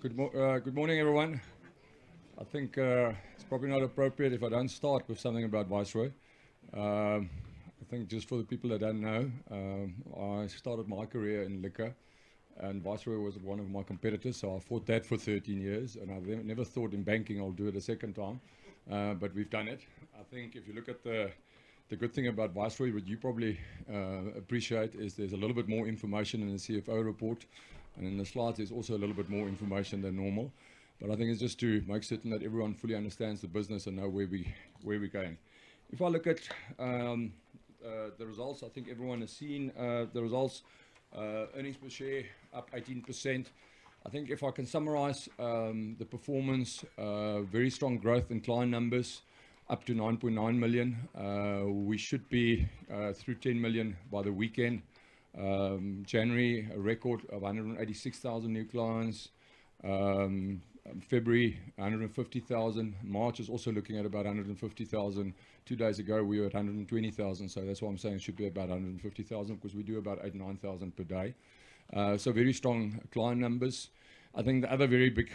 Good morning, everyone. I think it's probably not appropriate if I don't start with something about Viceroy. I think just for the people that don't know, I started my career in liquor, and Viceroy was one of my competitors, so I fought that for 13 years, and I never thought in banking I'll do it a second time, but we've done it. I think if you look at the good thing about Viceroy, what you probably appreciate is there's a little bit more information in the CFO report, and in the slides there's also a little bit more information than normal. But I think it's just to make certain that everyone fully understands the business and know where we're going. If I look at the results, I think everyone has seen the results. Earnings per share up 18%. I think if I can summarize the performance, very strong growth in client numbers, up to 9.9 million. We should be through 10 million by the weekend. January, a record of 186,000 new clients. February, 150,000. March is also looking at about 150,000. 2 days ago, we were at 120,000. So that's why I'm saying it should be about 150,000 because we do about 9,000 per day. So very strong client numbers. I think the other very big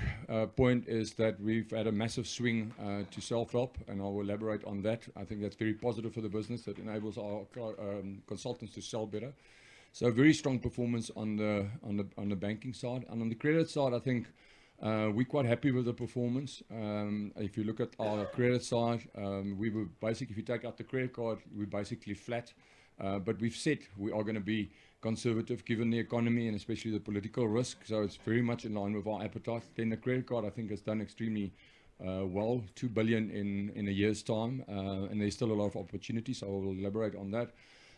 point is that we've had a massive swing to self-help, and I'll elaborate on that. I think that's very positive for the business. That enables our consultants to sell better. So very strong performance on the banking side, and on the credit side, I think we're quite happy with the performance. If you look at our credit side, we were basically, if you take out the credit card, we're basically flat. But we've said we are going to be conservative given the economy and especially the political risk. So it's very much in line with our appetite. Then the credit card, I think, has done extremely well, 2 billion in a year's time, and there's still a lot of opportunity. So I will elaborate on that.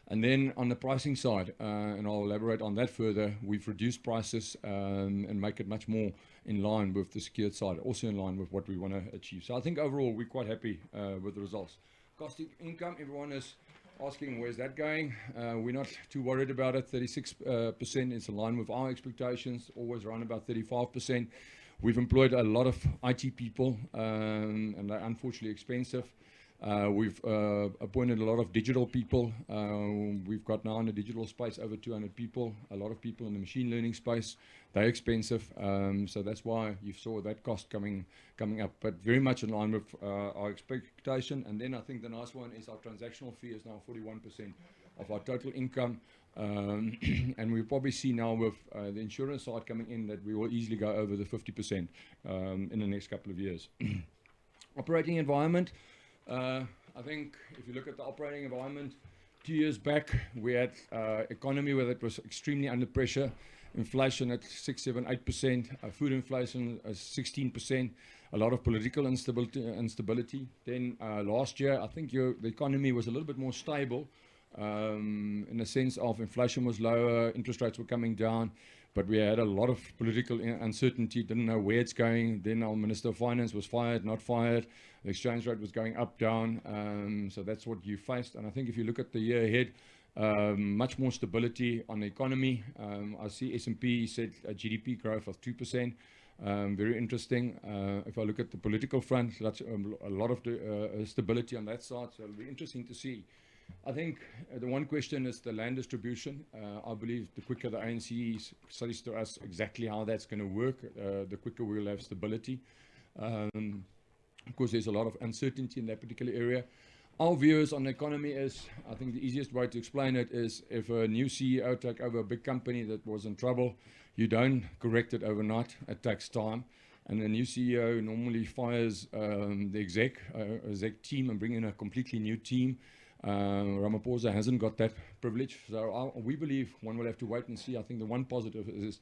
And then on the pricing side, and I'll elaborate on that further, we've reduced prices and make it much more in line with the secured side, also in line with what we want to achieve. So I think overall we're quite happy with the results. Cost income, everyone is asking where's that going. We're not too worried about it. 36% is in line with our expectations, always around about 35%. We've employed a lot of IT people, and they're unfortunately expensive. We've appointed a lot of digital people. We've got now in the digital space over 200 people, a lot of people in the machine learning space. They're expensive, so that's why you saw that cost coming up, but very much in line with our expectation. And then I think the nice one is our transactional fee is now 41% of our total income, and we probably see now with the insurance side coming in that we will easily go over the 50% in the next couple of years. Operating environment. I think if you look at the operating environment, 2 years back, we had economy where it was extremely under pressure, inflation at 6, 7, 8%, food inflation 16%, a lot of political instability. Then last year, I think the economy was a little bit more stable in the sense of inflation was lower, interest rates were coming down, but we had a lot of political uncertainty, didn't know where it's going. Then our Minister of Finance was fired, not fired. The exchange rate was going up, down. So that's what you faced. And I think if you look at the year ahead, much more stability on the economy. I see S&P said a GDP growth of 2%. Very interesting. If I look at the political front, that's a lot of stability on that side. So it'll be interesting to see. I think the one question is the land distribution. I believe the quicker the ANC says to us exactly how that's going to work, the quicker we'll have stability. Of course, there's a lot of uncertainty in that particular area. Our views on the economy is, I think the easiest way to explain it is if a new CEO takes over a big company that was in trouble, you don't correct it overnight. It takes time. And the new CEO normally fires the exec team and brings in a completely new team. Ramaphosa hasn't got that privilege. So we believe one will have to wait and see. I think the one positive is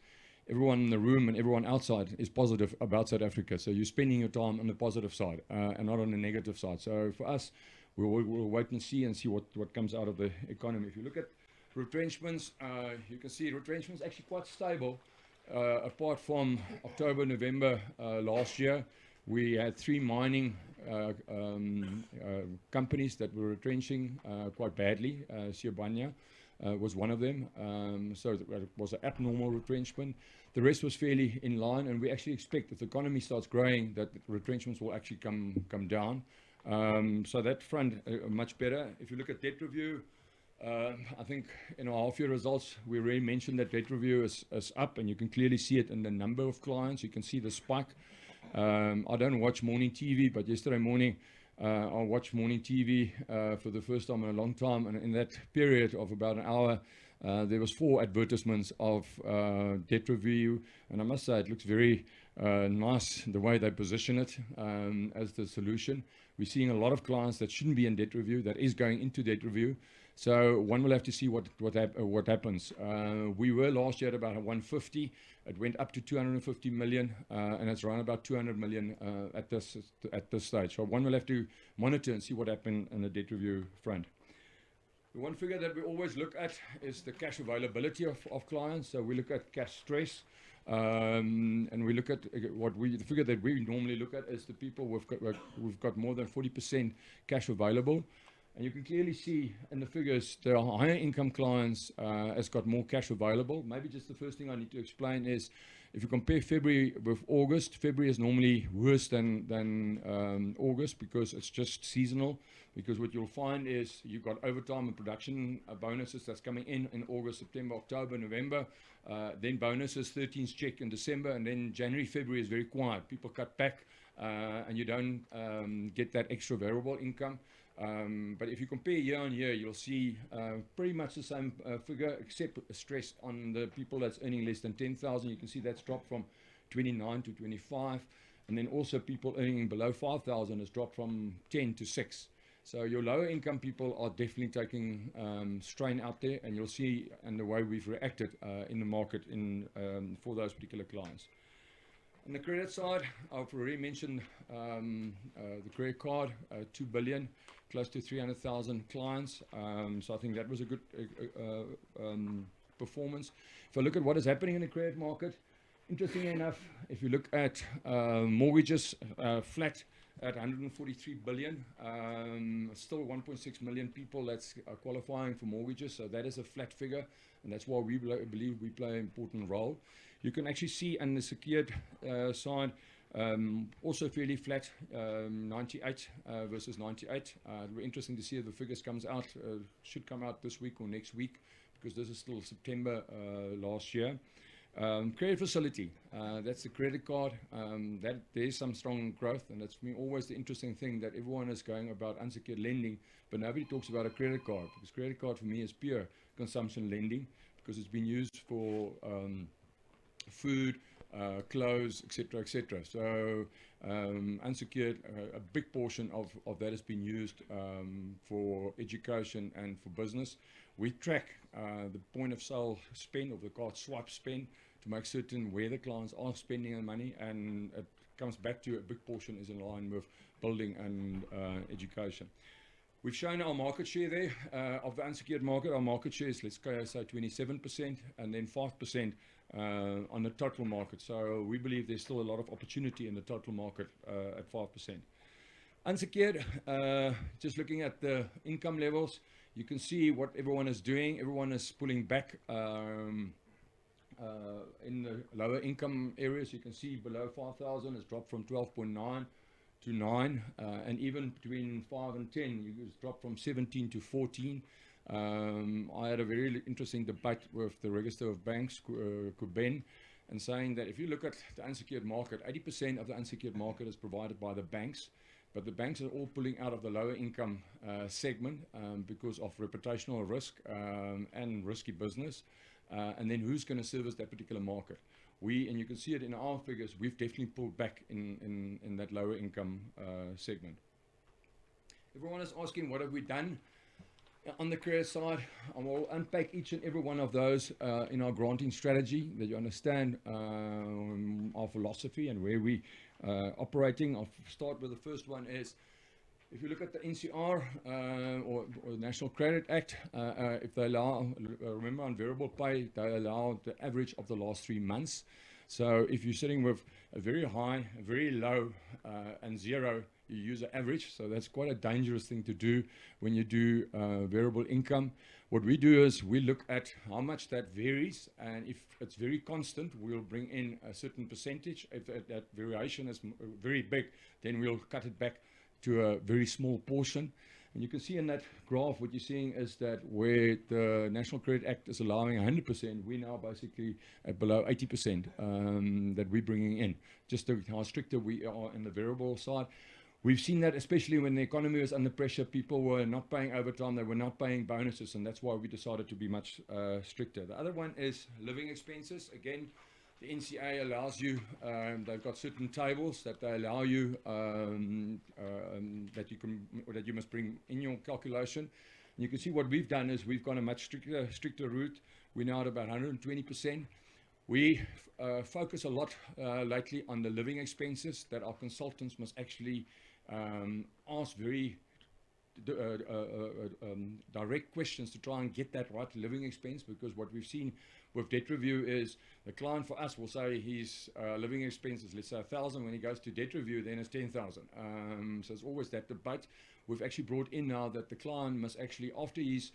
everyone in the room and everyone outside is positive about South Africa. So you're spending your time on the positive side and not on the negative side. So for us, we'll wait and see what comes out of the economy. If you look at retrenchments, you can see retrenchments actually quite stable. Apart from October, November last year, we had 3 mining companies that were retrenching quite badly. Siyabanya was one of them. So it was an abnormal retrenchment. The rest was fairly in line, and we actually expect if the economy starts growing that retrenchments will actually come down. So that front much better. If you look at debt review, I think in our half-year results, we already mentioned that debt review is up, and you can clearly see it in the number of clients. You can see the spike. I don't watch morning TV, but yesterday morning, I watched morning TV for the first time in a long time, and in that period of about an hour, there was 4 advertisements of debt review, and I must say it looks very nice the way they position it as the solution. We're seeing a lot of clients that shouldn't be in debt review that is going into debt review. So one will have to see what happens. We were last year at about 150. It went up to 250 million, and it's around about 200 million at this stage. So one will have to monitor and see what happened in the debt review front. The one figure that we always look at is the cash availability of clients. So we look at cash stress, and we look at the figure that we normally look at is the people we've got more than 40% cash available. And you can clearly see in the figures, the higher income clients has got more cash available. Maybe just the first thing I need to explain is, if you compare February with August, February is normally worse than August because it's just seasonal. Because what you'll find is you've got overtime and production bonuses that's coming in August, September, October, November. Then bonuses, 13th check in December, and then January, February is very quiet. People cut back and you don't get that extra variable income. But if you compare year on year, you'll see pretty much the same figure, except stress on the people that's earning less than 10,000. You can see that's dropped from 29 to 25. And then also people earning below 5,000 has dropped from 10 to 6. So your lower income people are definitely taking strain out there, and you'll see in the way we've reacted in the market for those particular clients. On the credit side, I've already mentioned the credit card, 2 billion, close to 300,000 clients. So I think that was a good performance. If I look at what is happening in the credit market, interestingly enough, if you look at mortgages, flat at 143 billion, still 1.6 million people that's qualifying for mortgages, so that is a flat figure, and that's why we believe we play an important role. You can actually see on the secured side, also fairly flat, 98 versus 98. It'll be interesting to see if the figures comes out, should come out this week or next week, because this is still September last year. Credit facility, that's the credit card, that there's some strong growth, and that's been always the interesting thing, that everyone is going about unsecured lending, but nobody talks about a credit card, because credit card for me is pure consumption lending, because it's been used for food, clothes, etc., etc. So unsecured, a big portion of that has been used for education and for business. We track the point of sale spend, or the card swipe spend, to make certain where the clients are spending their money, and it comes back to a big portion is in line with building and education. We've shown our market share there of the unsecured market. Our market share is, let's say, 27%, and then 5% on the total market. So we believe there's still a lot of opportunity in the total market at 5%. Unsecured, just looking at the income levels, you can see what everyone is doing. Everyone is pulling back in the lower income areas. You can see below 5,000 has dropped from 12.9 to 9, and even between 5 and 10, it's dropped from 17 to 14. I had a very interesting debate with the Register of Banks, Kuben, and saying that if you look at the unsecured market, 80% of the unsecured market is provided by the banks, but the banks are all pulling out of the lower income segment because of reputational risk and risky business. And then who's going to service that particular market? And you can see it in our figures, we've definitely pulled back in that lower income segment. Everyone is asking, what have we done on the credit side? I will unpack each and every one of those in our granting strategy, that you understand our philosophy and where we operating. I'll start with the first one is, if you look at the NCR or the National Credit Act, if they allow, remember on variable pay, they allow the average of the last 3 months. So if you're sitting with a very high, a very low, and zero, you use an average. So that's quite a dangerous thing to do when you do variable income. What we do is we look at how much that varies, and if it's very constant, we'll bring in a certain percentage. If that variation is very big, then we'll cut it back to a very small portion. And you can see in that graph, what you're seeing is that where the National Credit Act is allowing 100%, we're now basically at below 80% that we're bringing in. Just how stricter we are in the variable side. We've seen that especially when the economy was under pressure, people were not paying overtime, they were not paying bonuses, and that's why we decided to be much stricter. The other one is living expenses. Again, the NCA allows you, they've got certain tables that they allow you, that you must bring in your calculation. And you can see what we've done is we've gone a much stricter route. We're now at about 120%. We focus a lot lately on the living expenses that our consultants must actually ask very direct questions to try and get that right living expense, because what we've seen with debt review is the client for us will say his living expenses, let's say 1,000. When he goes to debt review, then it's 10,000. So it's always that debate. We've actually brought in now that the client must actually, after he's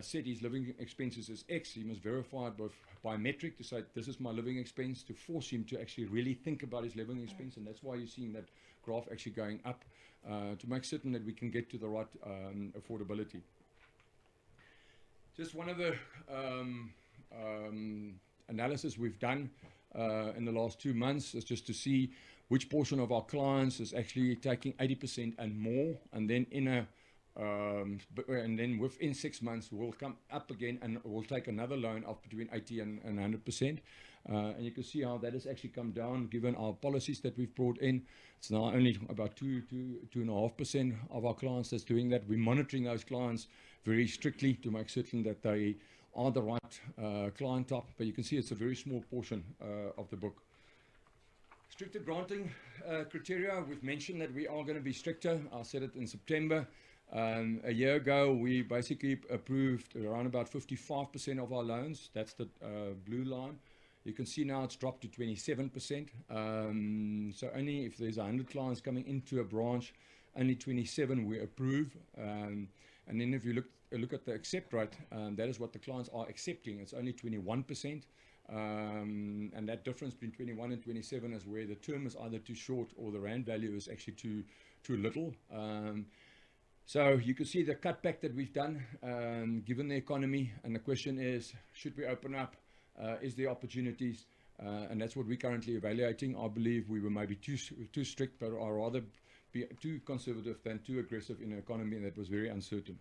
said his living expenses is X, he must verify it both biometric to say this is my living expense, to force him to actually really think about his living expense. And that's why you're seeing that graph actually going up, to make certain that we can get to the right affordability. Just one of the analysis we've done in the last 2 months is just to see which portion of our clients is actually taking 80% and more, and then and then within 6 months we'll come up again and we'll take another loan of between 80 and 100%. And you can see how that has actually come down given our policies that we've brought in. It's now only about 2.5% of our clients that's doing that. We're monitoring those clients very strictly to make certain that they are the right client type, but you can see it's a very small portion of the book. Stricter granting criteria, we've mentioned that we are going to be stricter. I said it in September. A year ago, we basically approved around about 55% of our loans. That's the blue line. You can see now it's dropped to 27%. So only if there's 100 clients coming into a branch, only 27 we approve. And then if you look at the accept rate, that is what the clients are accepting. It's only 21%. And that difference between 21 and 27 is where the term is either too short or the rand value is actually too little. So you can see the cutback that we've done given the economy, and the question is, should we open up? Is there opportunities? And that's what we're currently evaluating. I believe we were maybe too strict, but I'd rather be too conservative than too aggressive in an economy that was very uncertain.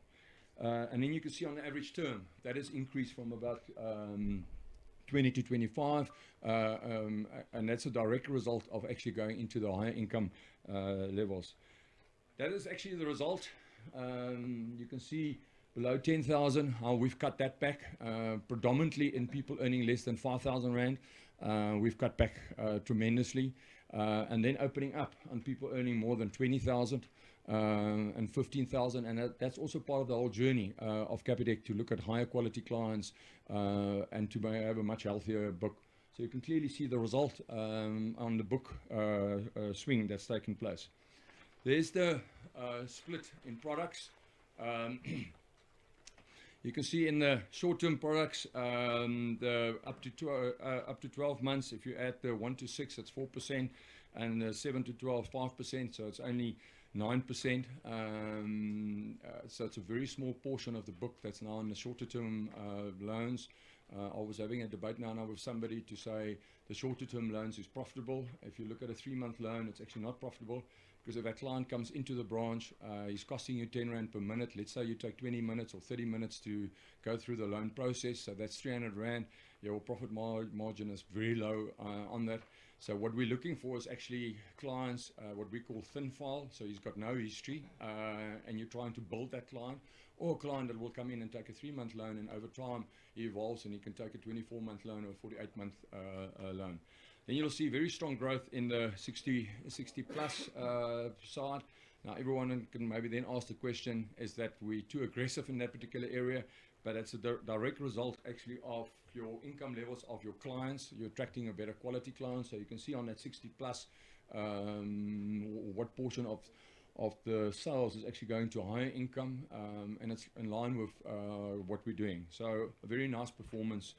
And then you can see on the average term, that has increased from about 20 to 25, and that's a direct result of actually going into the higher income levels. That is actually the result. You can see below 10,000 how we've cut that back, predominantly in people earning less than 5,000 rand. We've cut back tremendously, and then opening up on people earning more than 20,000 and 15,000, and that's also part of the whole journey of Capitec, to look at higher quality clients and to have a much healthier book. So you can clearly see the result on the book swing that's taken place. There's the split in products. You can see in the short-term products, the up to 12 months, if you add the 1 to 6, it's 4%, and the 7 to 12, 5%, so it's only 9%. So it's a very small portion of the book that's now in the shorter-term loans. I was having a debate now with somebody to say the shorter-term loans is profitable. If you look at a 3-month loan, it's actually not profitable, because if that client comes into the branch, he's costing you 10 Rand per minute. Let's say you take 20 minutes or 30 minutes to go through the loan process, so that's 300 Rand. Your profit margin is very low on that. So what we're looking for is actually clients, what we call thin file, so he's got no history, and you're trying to build that client, or a client that will come in and take a 3-month loan, and over time he evolves and he can take a 24-month loan or a 48-month loan. Then you'll see very strong growth in the 60 plus side. Now everyone can maybe then ask the question, is that we too aggressive in that particular area? But it's a direct result actually of your income levels of your clients. You're attracting a better quality client. So you can see on that 60 plus what portion of the sales is actually going to higher income, and it's in line with what we're doing. So a very nice performance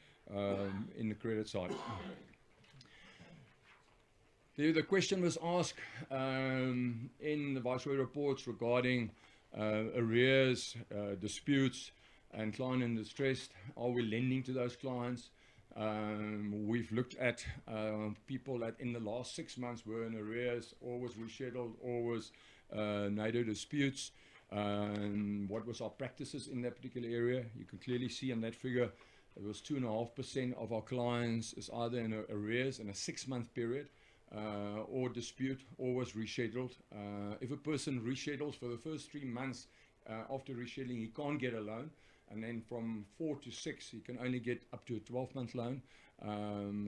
in the credit side. The question was asked in the Viceroy reports regarding arrears, disputes, and client in distress. Are we lending to those clients? We've looked at people that in the last 6 months were in arrears, or was rescheduled, or was NAIDO disputes. What was our practices in that particular area? You can clearly see in that figure, it was 2.5% of our clients is either in arrears in a 6-month period, or dispute, or was rescheduled. If a person reschedules for the first 3 months after rescheduling, he can't get a loan. And then from 4 to 6, he can only get up to a 12-month loan.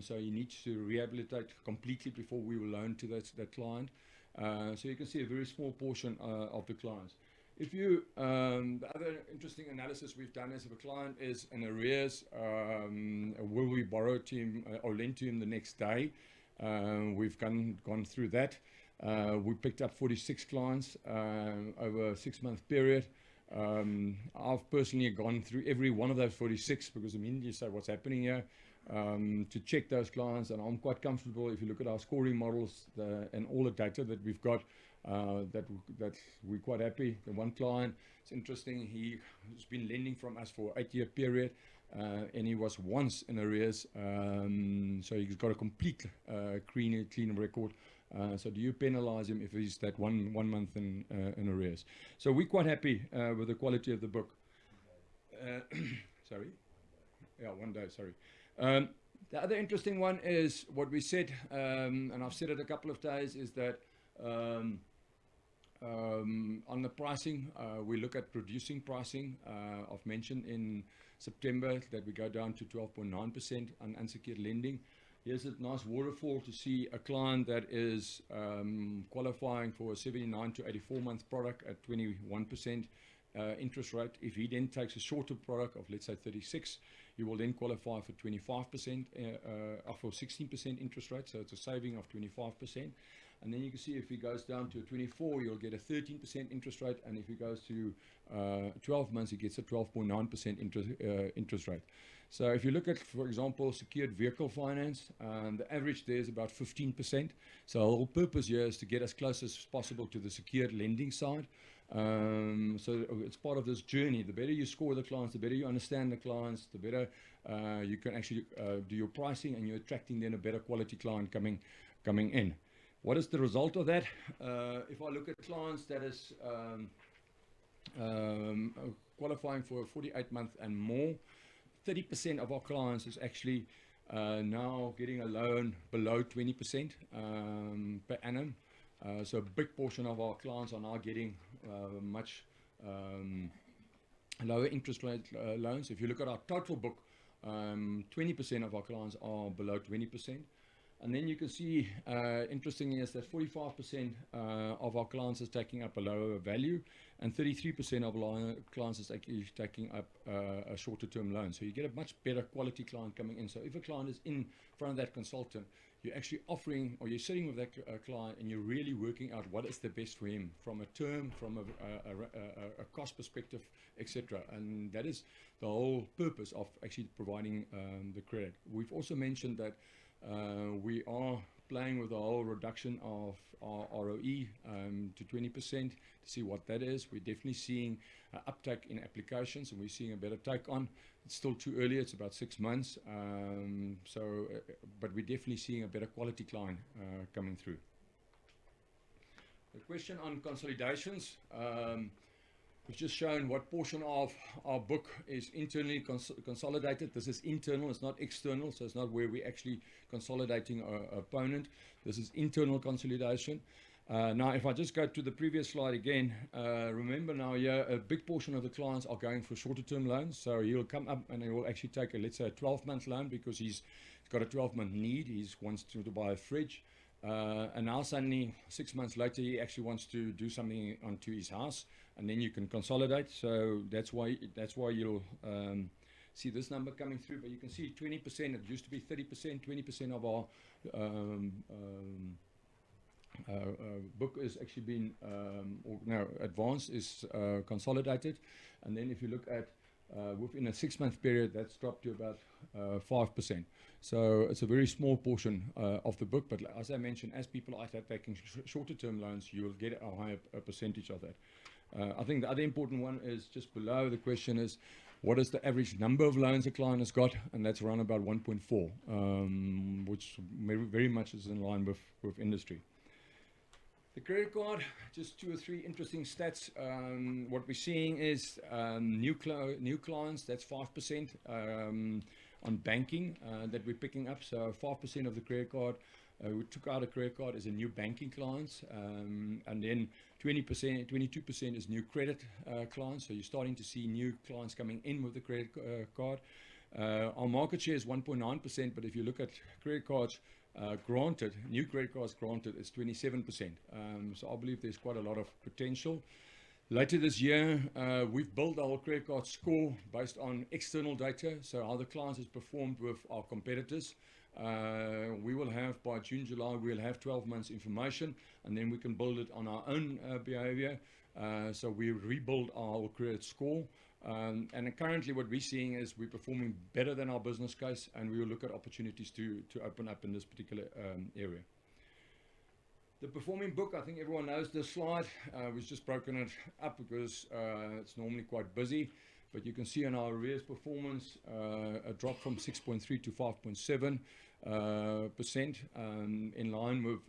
So he needs to rehabilitate completely before we will loan to that client. So you can see a very small portion of the clients. If you, the other interesting analysis we've done is if a client is in arrears, will we borrow to him or lend to him the next day? We've gone through that. We picked up 46 clients over a 6-month period. I've personally gone through every one of those 46 because immediately you say what's happening here, to check those clients, and I'm quite comfortable if you look at our scoring models and all the data that we've got, that we're quite happy. The one client, it's interesting, he has been lending from us for an 8-year period, and he was once in arrears, so he's got a complete clean record. So do you penalize him if he's that one month in arrears? So we're quite happy with the quality of the book. Sorry? Yeah, 1 day, sorry. The other interesting one is what we said, and I've said it a couple of days, is that on the pricing, we look at reducing pricing. I've mentioned in September that we go down to 12.9% on unsecured lending. Here's a nice waterfall to see a client that is qualifying for a 79 to 84 month product at 21% interest rate. If he then takes a shorter product of, let's say, 36, he will then qualify for 25%, for 16% interest rate. So it's a saving of 25%. And then you can see if he goes down to a 24, you'll get a 13% interest rate. And if he goes to 12 months, he gets a 12.9% interest rate. So if you look at, for example, secured vehicle finance, the average there is about 15%. So the whole purpose here is to get as close as possible to the secured lending side. So it's part of this journey. The better you score the clients, the better you understand the clients, the better you can actually do your pricing, and you're attracting then a better quality client coming in. What is the result of that? If I look at clients that is qualifying for a 48-month and more, 30% of our clients is actually now getting a loan below 20% per annum. So a big portion of our clients are now getting much lower interest rate loans. If you look at our total book, 20% of our clients are below 20%. And then you can see, interestingly, is that 45% of our clients is taking up a lower value, and 33% of our clients is actually taking up a shorter term loan. So you get a much better quality client coming in. So if a client is in front of that consultant, you're actually offering, or you're sitting with that client, and you're really working out what is the best for him from a term, from a cost perspective, etc. And that is the whole purpose of actually providing the credit. We've also mentioned that we are playing with the whole reduction of our ROE to 20% to see what that is. We're definitely seeing uptake in applications, and we're seeing a better take on. It's still too early, it's about 6 months, but we're definitely seeing a better quality client coming through. The question on consolidations, we've just shown what portion of our book is internally consolidated. This is internal, it's not external, so it's not where we're actually consolidating an opponent. This is internal consolidation. Now, if I just go to the previous slide again, remember now here, a big portion of the clients are going for shorter term loans. So he'll come up and he will actually take, let's say, a 12-month loan because he's got a 12-month need. He wants to buy a fridge. And now suddenly 6 months later, he actually wants to do something onto his house, and then you can consolidate. So that's why you'll see this number coming through. But you can see 20%, it used to be 30%, 20% of our book is actually been, advanced, is consolidated. And then if you look at within a 6-month period, that's dropped to about 5%. So it's a very small portion of the book, but as I mentioned, as people are taking shorter term loans, you will get a higher percentage of that. I think the other important one is just below the question is, what is the average number of loans a client has got? And that's around about 1.4, which very much is in line with industry. The credit card, just 2 or 3 interesting stats. What we're seeing is new clients, that's 5% on banking that we're picking up. So 5% of the credit card, we took out a credit card as a new banking clients, and then 20%, 22% is new credit clients. So you're starting to see new clients coming in with the credit card. Our market share is 1.9%, but if you look at credit cards granted, new credit cards granted is 27%. So I believe there's quite a lot of potential. Later this year, we've built our credit card score based on external data, so how the clients has performed with our competitors. We will have, by June, July, we'll have 12 months information, and then we can build it on our own behavior. So we rebuild our credit score. And currently what we're seeing is we're performing better than our business case, and we will look at opportunities to open up in this particular area. The performing book, I think everyone knows this slide. We've just broken it up because it's normally quite busy, but you can see in our arrears performance a drop from 6.3 to 5.7%, in line with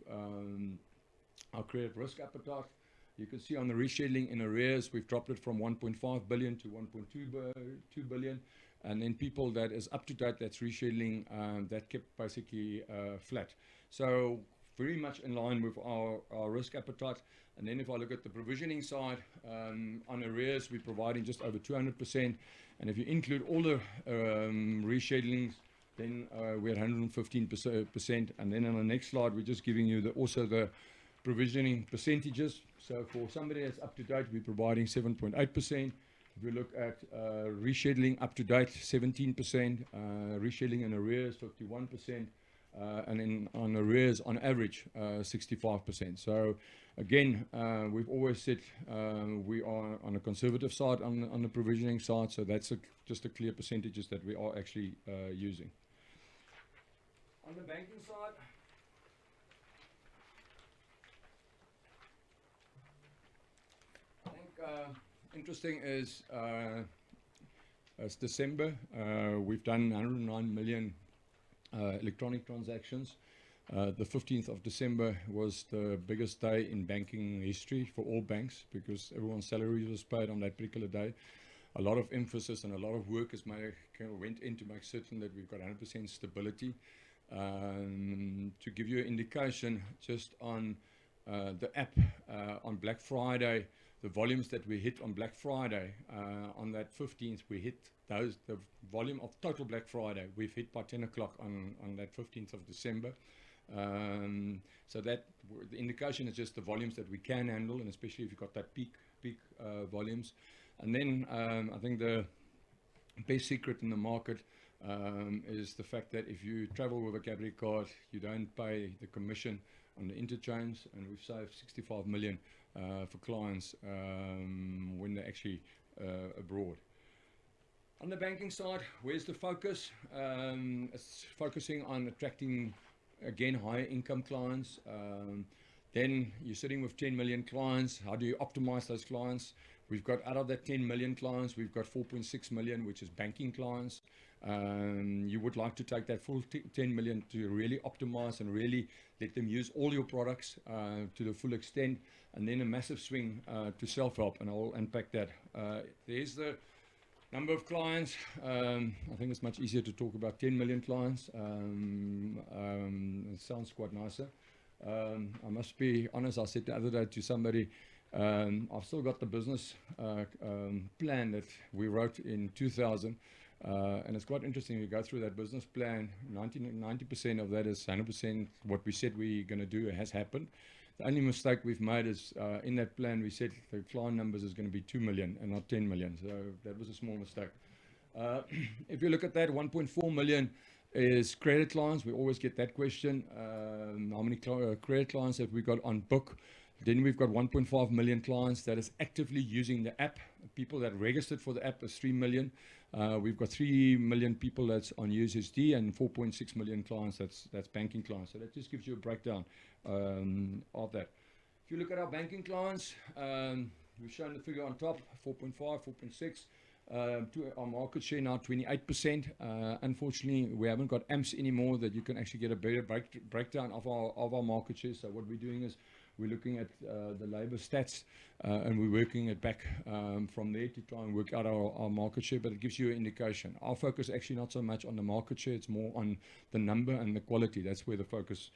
our credit risk appetite. You can see on the rescheduling in arrears, we've dropped it from 1.5 billion to 1.2 billion. And then people that is up to date, that's rescheduling, that kept basically flat. So very much in line with our risk appetite. And then if I look at the provisioning side, on arrears, we're providing just over 200%. And if you include all the reschedulings, then we're at 115%. And then on the next slide, we're just giving you also the provisioning percentages. So for somebody that's up to date, we're providing 7.8%. If we look at rescheduling up to date, 17%, rescheduling and arrears, 51%, and then on arrears, on average, 65%. So again, we've always said we are on a conservative side on the provisioning side, so that's just a clear percentages that we are actually using. On the banking side, I think interesting is it's December. We've done 109 million electronic transactions. The 15th of December was the biggest day in banking history for all banks because everyone's salary was paid on that particular day. A lot of emphasis and a lot of work went in to make certain that we've got 100% stability. To give you an indication, just on the app on Black Friday, the volumes that we hit on Black Friday, on that 15th, we hit the volume of total Black Friday we've hit by 10 o'clock on that 15th of December. So that the indication is just the volumes that we can handle, and especially if you've got that peak volumes. And then I think the best secret in the market is the fact that if you travel with a Capitec card, you don't pay the commission on the interchange, and we've saved 65 million for clients when they're actually abroad. On the banking side, where's the focus? It's focusing on attracting, again, higher income clients. Then you're sitting with 10 million clients. How do you optimize those clients? We've got, out of that 10 million clients, we've got 4.6 million, which is banking clients. You would like to take that full 10 million to really optimize and really let them use all your products to the full extent, and then a massive swing to self-help, and I'll unpack that. There's the number of clients. I think it's much easier to talk about 10 million clients. It sounds quite nicer. I must be honest, I said the other day to somebody, I've still got the business plan that we wrote in 2000. And it's quite interesting, you go through that business plan, 90% of that is 100% what we said we're going to do has happened. The only mistake we've made is in that plan we said the client numbers is going to be 2 million and not 10 million. So that was a small mistake. If you look at that, 1.4 million is credit clients. We always get that question. How many credit clients have we got on book? Then we've got 1.5 million clients that is actively using the app. People that registered for the app is 3 million. We've got 3 million people that's on USSD and 4.6 million clients that's banking clients. So that just gives you a breakdown of that. If you look at our banking clients, we've shown the figure on top, 4.5, 4.6. To our market share now 28%. Unfortunately, we haven't got amps anymore that you can actually get a better breakdown of our market share. So what we're doing is we're looking at the labor stats and we're working it back from there to try and work out our market share, but it gives you an indication. Our focus is actually not so much on the market share, it's more on the number and the quality. That's where the focus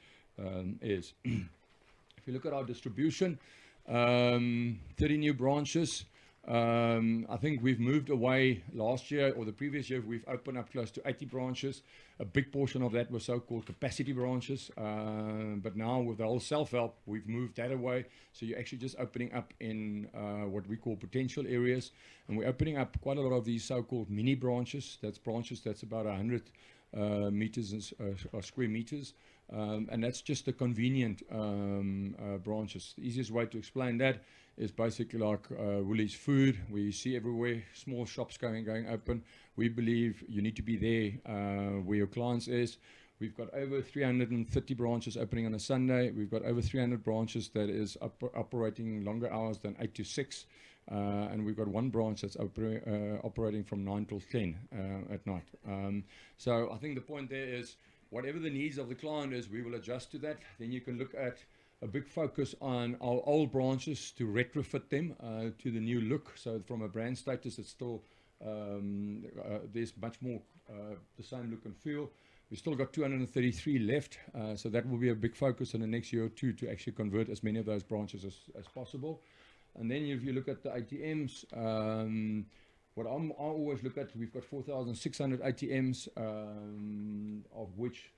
is. If you look at our distribution, 30 new branches. I think we've moved away last year or the previous year. We've opened up close to 80 branches. A big portion of that was so-called capacity branches. But now with the whole self-help, we've moved that away. So you're actually just opening up in what we call potential areas. And we're opening up quite a lot of these so-called mini branches. That's branches that's about 100 meters or square meters. And that's just the convenient branches. The easiest way to explain that is basically like Woolies Food, where you see everywhere small shops going open. We believe you need to be there where your clients is. We've got over 330 branches opening on a Sunday. We've got over 300 branches that is operating longer hours than 8 to 6. And we've got one branch that's operating from 9 till 10 at night. So I think the point there is, whatever the needs of the client is, we will adjust to that. Then you can look at a big focus on our old branches to retrofit them to the new look. So from a brand status, it's still, there's much more the same look and feel. We've still got 233 left, so that will be a big focus in the next year or two to actually convert as many of those branches as possible. And then if you look at the ATMs, what I always look at, we've got 4,600 ATMs, of which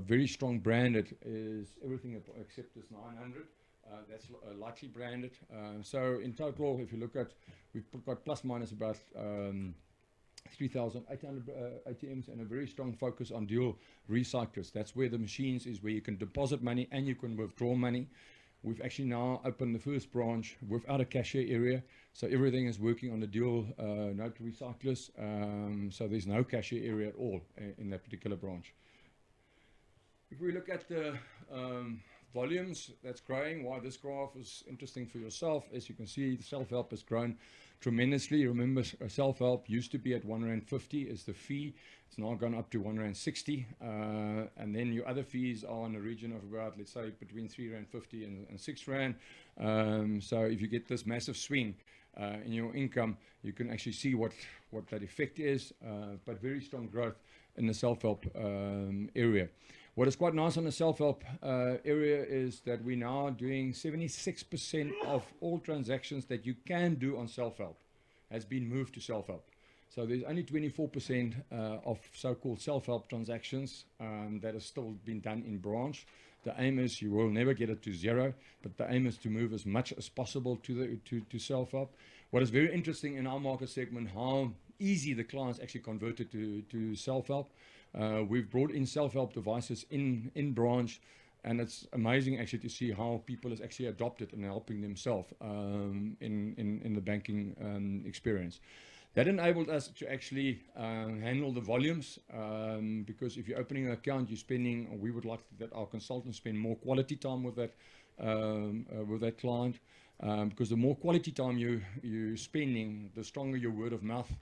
very strong branded is everything except this 900. That's lightly branded. So in total, if you look at, we've got plus minus about 3,800 ATMs and a very strong focus on dual recyclers. That's where the machines is, where you can deposit money and you can withdraw money. We've actually now opened the first branch without a cashier area. So everything is working on the dual note recyclers. So there's no cashier area at all in that particular branch. If we look at the volumes, that's growing. Why this graph is interesting for yourself, as you can see, the self-help has grown tremendously. Remember, self-help used to be at R150 is the fee. It's now gone up to R160. And then your other fees are in the region of about, let's say, between R3.50 and R6. So if you get this massive swing in your income, you can actually see what that effect is, but very strong growth in the self-help area. What is quite nice on the self-help area is that we're now doing 76% of all transactions that you can do on self-help has been moved to self-help. So there's only 24% of so-called self-help transactions that has still been done in branch. The aim is you will never get it to zero, but the aim is to move as much as possible to self-help. What is very interesting in our market segment, how easy the clients actually converted to self-help. We've brought in self-help devices in branch, and it's amazing actually to see how people has actually adopted and helping themselves in the banking experience. That enabled us to actually handle the volumes, because if you're opening an account, you're spending, or we would like that our consultants spend more quality time with that client, because the more quality time you're spending, the stronger your word of mouth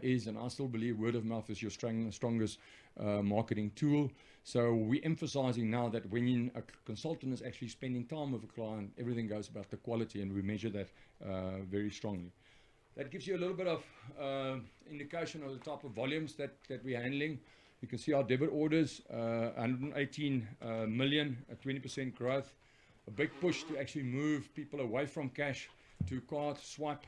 is, and I still believe word of mouth is your strongest marketing tool. So we're emphasizing now that when a consultant is actually spending time with a client, everything goes about the quality, and we measure that very strongly. That gives you a little bit of indication of the type of volumes that we're handling. You can see our debit orders, 118 million, a 20% growth. A big push to actually move people away from cash to card swipe.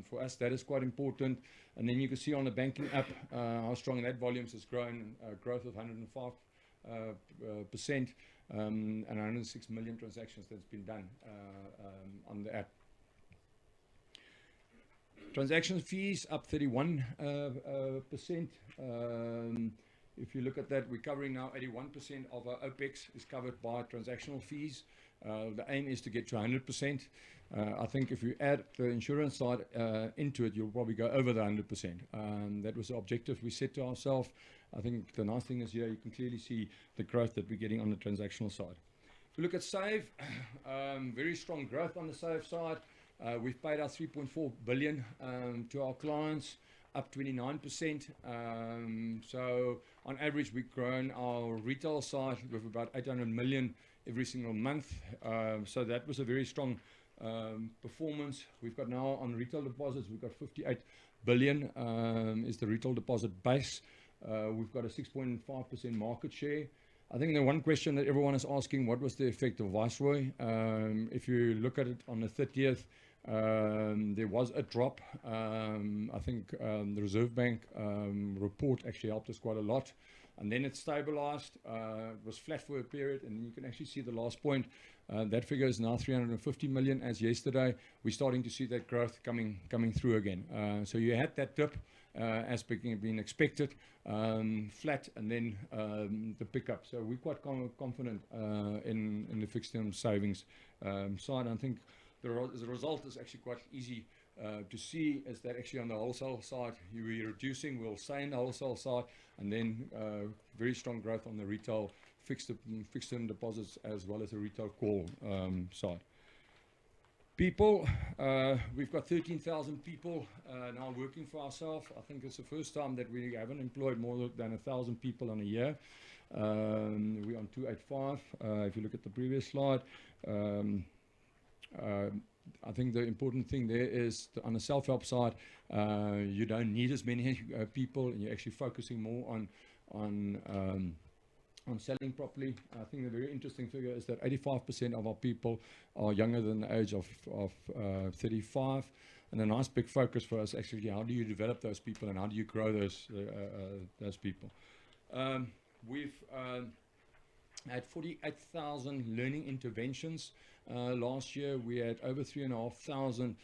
For us, that is quite important. And then you can see on the banking app how strong that volumes has grown, growth of 105%, and 106 million transactions that's been done on the app. Transaction fees up 31%. If you look at that, we're covering now 81% of our OPEX is covered by transactional fees. The aim is to get to 100%. I think if you add the insurance side into it, you'll probably go over the 100%. That was the objective we set to ourselves. I think the nice thing is here, you can clearly see the growth that we're getting on the transactional side. If you look at Save, very strong growth on the Save side. We've paid out 3.4 billion to our clients, up 29%. So on average, we've grown our retail side with about 800 million every single month. So that was a very strong performance. We've got now on retail deposits, we've got 58 billion is the retail deposit base. We've got a 6.5% market share. I think the one question that everyone is asking, what was the effect of Viceroy? If you look at it on the 30th, there was a drop. I think the Reserve Bank report actually helped us quite a lot. And then it stabilized. It was flat for a period, and you can actually see the last point. That figure is now 350 million as yesterday. We're starting to see that growth coming through again. So you had that dip as being expected, flat, and then the pickup. So we're quite confident in the fixed term savings side. I think the result is actually quite easy to see, is that actually on the wholesale side, we're reducing, we'll stay in the wholesale side, and then very strong growth on the retail fixed term deposits as well as the retail call side. People, we've got 13,000 people now working for ourselves. I think it's the first time that we haven't employed more than 1,000 people in a year. We're on 285. If you look at the previous slide, I think the important thing there is on the self-help side, you don't need as many people, and you're actually focusing more on selling properly. I think the very interesting figure is that 85% of our people are younger than the age of 35. And a nice big focus for us actually, how do you develop those people and how do you grow those people? We've had 48,000 learning interventions. Last year we had over 3,500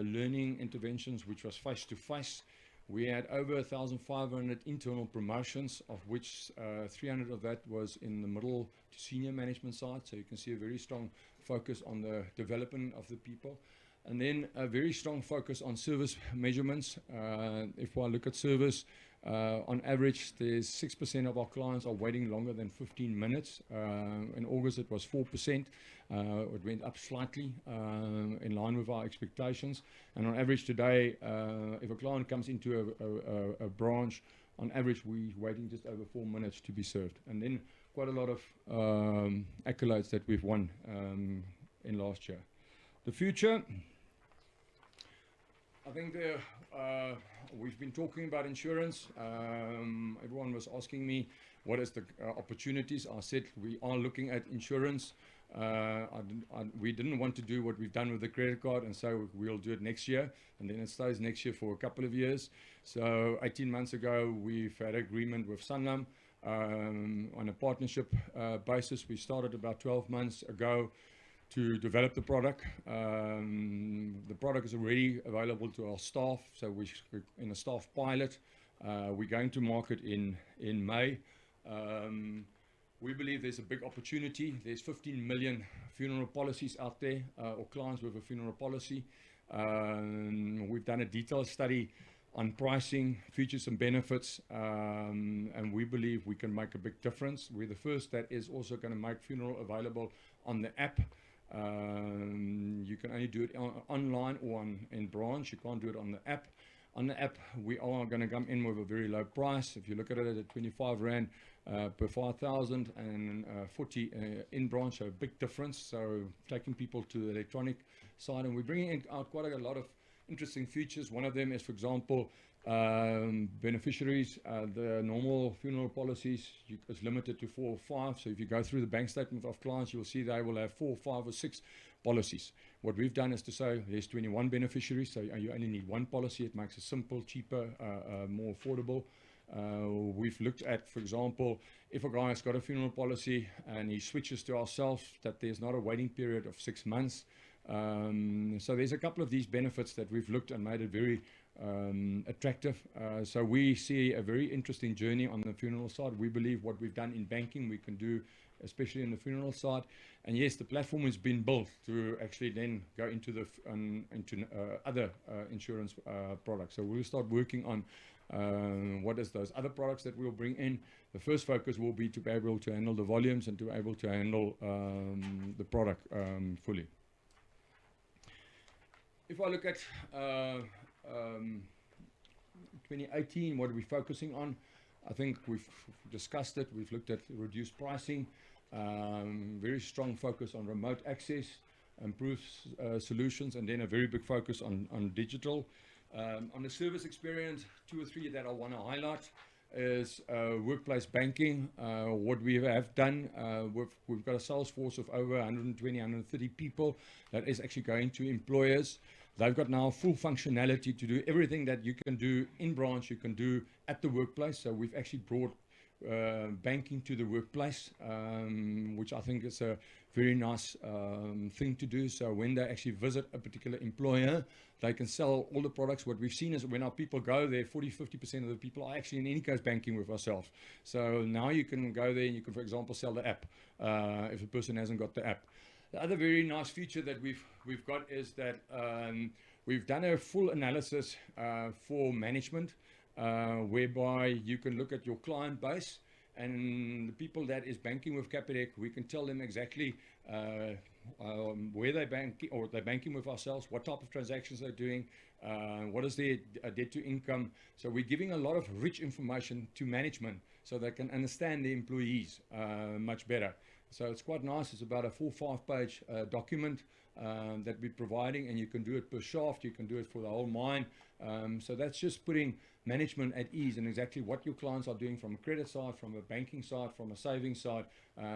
learning interventions, which was face-to-face. We had over 1,500 internal promotions, of which 300 of that was in the middle to senior management side. So you can see a very strong focus on the development of the people. And then a very strong focus on service measurements. If I look at service, on average, there's 6% of our clients are waiting longer than 15 minutes. In August, it was 4%. It went up slightly in line with our expectations. And on average today, if a client comes into a branch, on average, we're waiting just over 4 minutes to be served. And then quite a lot of accolades that we've won in last year. The future, I think we've been talking about insurance. Everyone was asking me what is the opportunities. I said we are looking at insurance. We didn't want to do what we've done with the credit card, and so we'll do it next year, and then it stays next year for a couple of years. So 18 months ago, we've had an agreement with Sanlam on a partnership basis. We started about 12 months ago to develop the product. The product is already available to our staff, so we're in a staff pilot. We're going to market in May. We believe there's a big opportunity. There's 15 million funeral policies out there, or clients with a funeral policy. We've done a detailed study on pricing, features and benefits, and we believe we can make a big difference. We're the first that is also going to make funeral available on the app. You can only do it online or in branch. You can't do it on the app. On the app, we are going to come in with a very low price. If you look at it at 25 Rand per 5,000 and 40 in branch, so a big difference. So taking people to the electronic side, and we're bringing out quite a lot of interesting features. One of them is, for example, beneficiaries. The normal funeral policies is limited to 4 or 5. So if you go through the bank statement of clients, you'll see they will have 4, 5 or 6 policies. What we've done is to say there's 21 beneficiaries, so you only need 1 policy. It makes it simple, cheaper, more affordable. We've looked at, for example, if a guy has got a funeral policy and he switches to ourselves, that there's not a waiting period of 6 months. So there's a couple of these benefits that we've looked and made it very attractive. So we see a very interesting journey on the funeral side. We believe what we've done in banking we can do, especially in the funeral side. And yes, the platform has been built to actually then go into the other insurance products. So we'll start working on what is those other products that we'll bring in. The first focus will be to be able to handle the volumes and to be able to handle the product fully. If I look at 2018, what are we focusing on? I think we've discussed it. We've looked at reduced pricing, very strong focus on remote access, improved solutions, and then a very big focus on digital. On the service experience, 2 or 3 that I want to highlight is workplace banking. What we have done, we've got a sales force of over 120, 130 people that is actually going to employers. They've got now full functionality to do everything that you can do in branch, you can do at the workplace. So we've actually brought banking to the workplace, which I think is a very nice thing to do. So when they actually visit a particular employer, they can sell all the products. What we've seen is when our people go there, 40-50% of the people are actually in any case banking with ourselves. So now you can go there and you can, for example, sell the app if a person hasn't got the app. The other very nice feature that we've got is that we've done a full analysis for management, whereby you can look at your client base and the people that is banking with Capitec. We can tell them exactly where they're banking, or they're banking with ourselves, what type of transactions they're doing, what is their debt to income. So we're giving a lot of rich information to management so they can understand the employees much better. So it's quite nice. It's about a 4 or 5 page document that we're providing, and you can do it per shaft, you can do it for the whole mine. So that's just putting management at ease and exactly what your clients are doing from a credit side, from a banking side, from a savings side,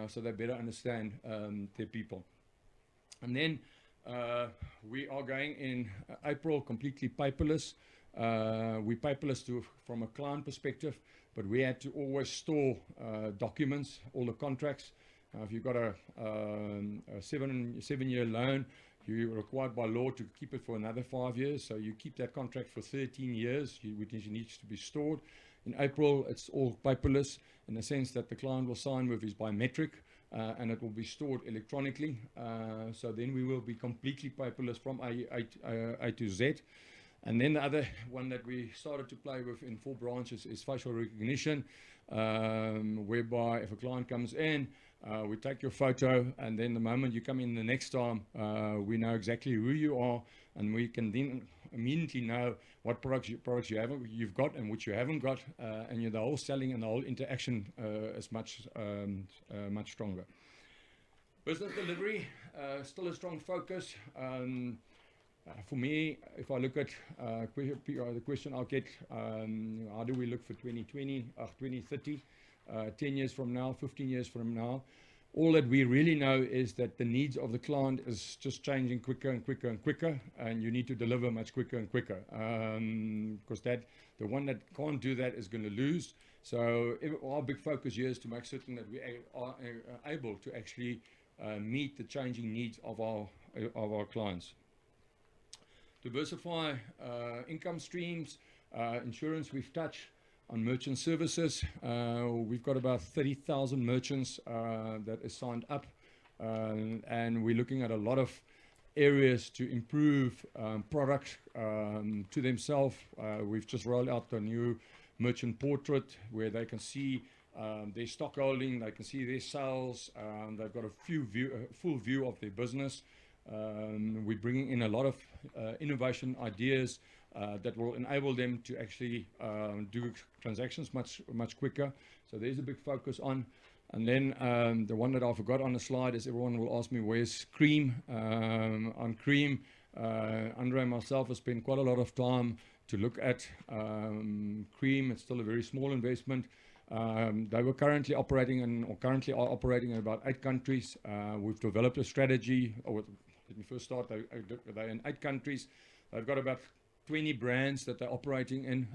so they better understand their people. And then we are going in April completely paperless. We paperless from a client perspective, but we had to always store documents, all the contracts. If you've got a 7-year loan, you're required by law to keep it for another 5 years. So you keep that contract for 13 years, which needs to be stored. In April, it's all paperless in the sense that the client will sign with his biometric, and it will be stored electronically. So then we will be completely paperless from A to Z. And then the other one that we started to play with in 4 branches is facial recognition, whereby if a client comes in, we take your photo, and then the moment you come in the next time, we know exactly who you are, and we can then immediately know what products you've got and which you haven't got, and the whole selling and the whole interaction is much stronger. Business delivery, still a strong focus. For me, if I look at the question I'll get, how do we look for 2020, 2030, 10 years from now, 15 years from now? All that we really know is that the needs of the client is just changing quicker and quicker and quicker, and you need to deliver much quicker and quicker, because the one that can't do that is going to lose. So our big focus here is to make certain that we are able to actually meet the changing needs of our clients. Diversify income streams, insurance we've touched on, merchant services. We've got about 30,000 merchants that is signed up, and we're looking at a lot of areas to improve products to themselves. We've just rolled out the new merchant portrait where they can see their stock holding, they can see their sales, they've got a full view of their business. We're bringing in a lot of innovation ideas that will enable them to actually do transactions much quicker. So there's a big focus on. And then the one that I forgot on the slide is everyone will ask me, where's Cream? On Cream, Andre and myself have spent quite a lot of time to look at Cream. It's still a very small investment. They were currently are operating in about 8 countries. We've developed a strategy. Let me first start. They're in 8 countries. They've got about 20 brands that they're operating in.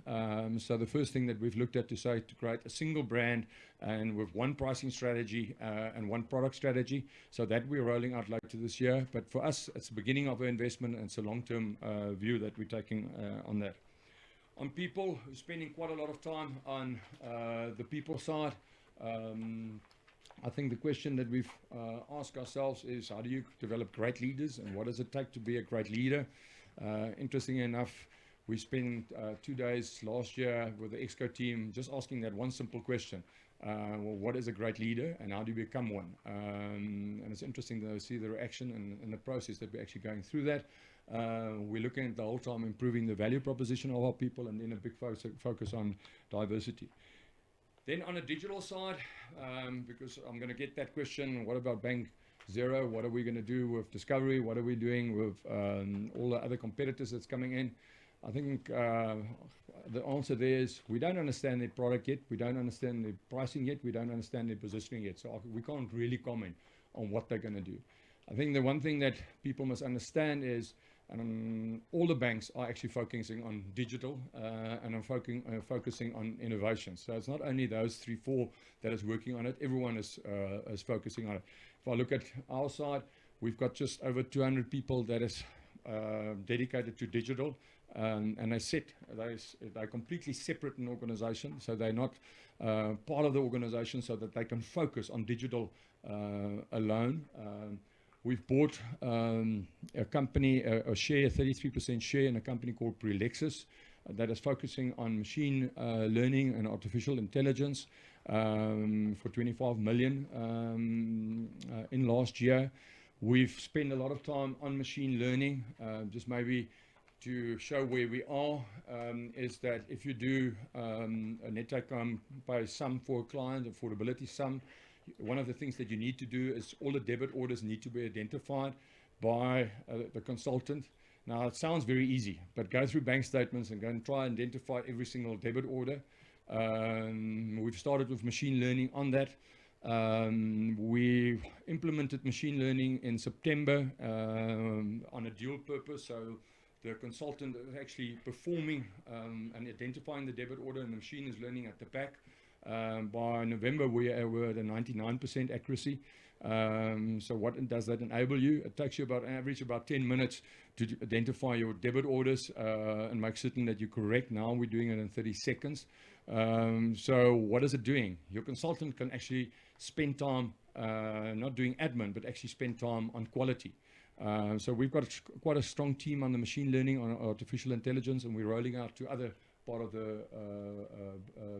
So the first thing that we've looked at to create a single brand and with one pricing strategy and one product strategy. So that we're rolling out later this year. But for us, it's the beginning of an investment, and it's a long-term view that we're taking on that. On people, we're spending quite a lot of time on the people side. I think the question that we've asked ourselves is, how do you develop great leaders, and what does it take to be a great leader? Interestingly enough, we spent 2 days last year with the Exco team just asking that one simple question. Well, what is a great leader, and how do you become one? And it's interesting to see the reaction and the process that we're actually going through that. We're looking at the whole time improving the value proposition of our people, and then a big focus on diversity. Then on the digital side, because I'm going to get that question, what about Bank Zero? What are we going to do with Discovery? What are we doing with all the other competitors that's coming in? I think the answer there is we don't understand their product yet. We don't understand their pricing yet. We don't understand their positioning yet. So we can't really comment on what they're going to do. I think the one thing that people must understand is all the banks are actually focusing on digital and are focusing on innovation. So it's not only those 3, 4 that is working on it. Everyone is focusing on it. If I look at our side, we've got just over 200 people that is dedicated to digital. And they're completely separate in organization, so they're not part of the organization, so that they can focus on digital alone. We've bought a company, a 33% share in a company called Prelexis that is focusing on machine learning and artificial intelligence for 25 million in last year. We've spent a lot of time on machine learning, just maybe to show where we are, is that if you do a net take home pay sum for a client, affordability sum, one of the things that you need to do is all the debit orders need to be identified by the consultant. Now, it sounds very easy, but go through bank statements and go and try and identify every single debit order. We've started with machine learning on that. We implemented machine learning in September on a dual purpose. So the consultant is actually performing and identifying the debit order, and the machine is learning at the back. By November, we were at a 99% accuracy. So what does that enable you? It takes you about average about 10 minutes to identify your debit orders and make certain that you're correct. Now we're doing it in 30 seconds. So what is it doing? Your consultant can actually spend time not doing admin, but actually spend time on quality. So we've got quite a strong team on the machine learning, on artificial intelligence, and we're rolling out to other part of the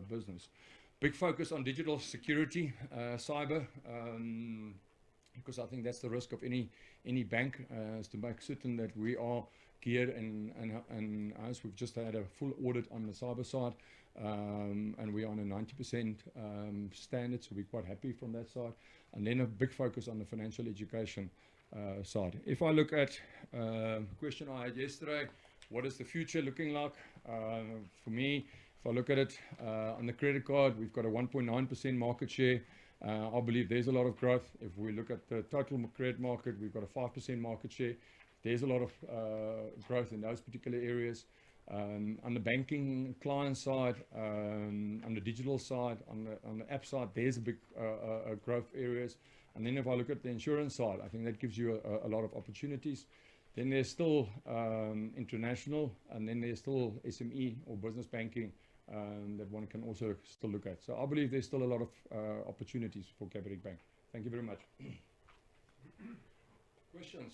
business. Big focus on digital security, cyber, because I think that's the risk of any bank, is to make certain that we are geared, and as we've just had a full audit on the cyber side, and we're on a 90% standard, so we're quite happy from that side. And then a big focus on the financial education side. If I look at question I had yesterday, what is the future looking like? For me, if I look at it on the credit card, we've got a 1.9% market share. I believe there's a lot of growth. If we look at the total credit market, we've got a 5% market share. There's a lot of growth in those particular areas. On the banking client side, on the digital side, on the app side, there's a big growth areas. And then if I look at the insurance side, I think that gives you a lot of opportunities. Then there's still international, and then there's still SME or business banking that one can also still look at. So I believe there's still a lot of opportunities for Capitec Bank. Thank you very much. Questions?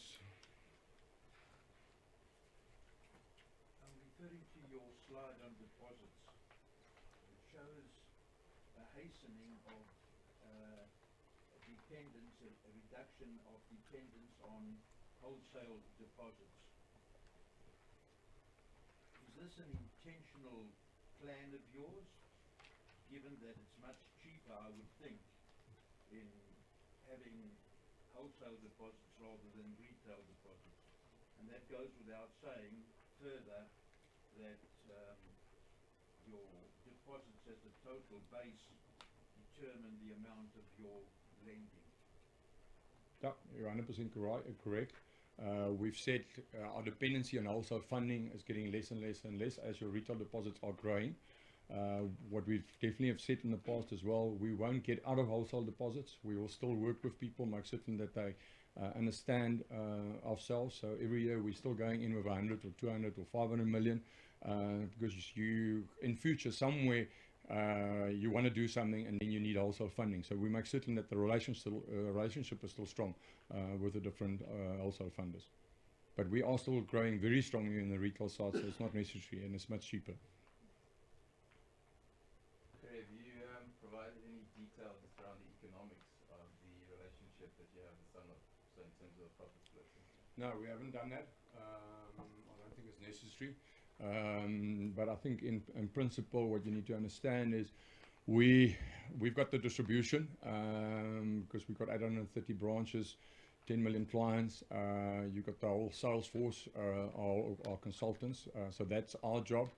I'm referring to your slide on deposits. It shows a hastening of dependence, a reduction of dependence on wholesale deposits. Is this an intentional plan of yours, given that it's much cheaper, I would think, in having wholesale deposits rather than retail deposits? And that goes without saying further that your deposits as a total base determine the amount of your lending. Yeah, you're 100% correct. We've said our dependency on wholesale funding is getting less and less and less as your retail deposits are growing. What we definitely have said in the past as well, we won't get out of wholesale deposits. We will still work with people, make certain that they understand ourselves. So every year we're still going in with 100 or 200 or 500 million because you, in future, somewhere, you want to do something and then you need wholesale funding. So we make certain that the relationship is still strong with the different wholesale funders. But we are still growing very strongly in the retail side, so it's not necessary and it's much cheaper. Okay, have you provided any details around the economics of the relationship that you have with Sunlight, so in terms of the profit split? No, we haven't done that. I don't think it's necessary. But I think in principle, what you need to understand is we've got the distribution because we've got 830 branches, 10 million clients. You've got the whole sales force, our consultants. So that's our job.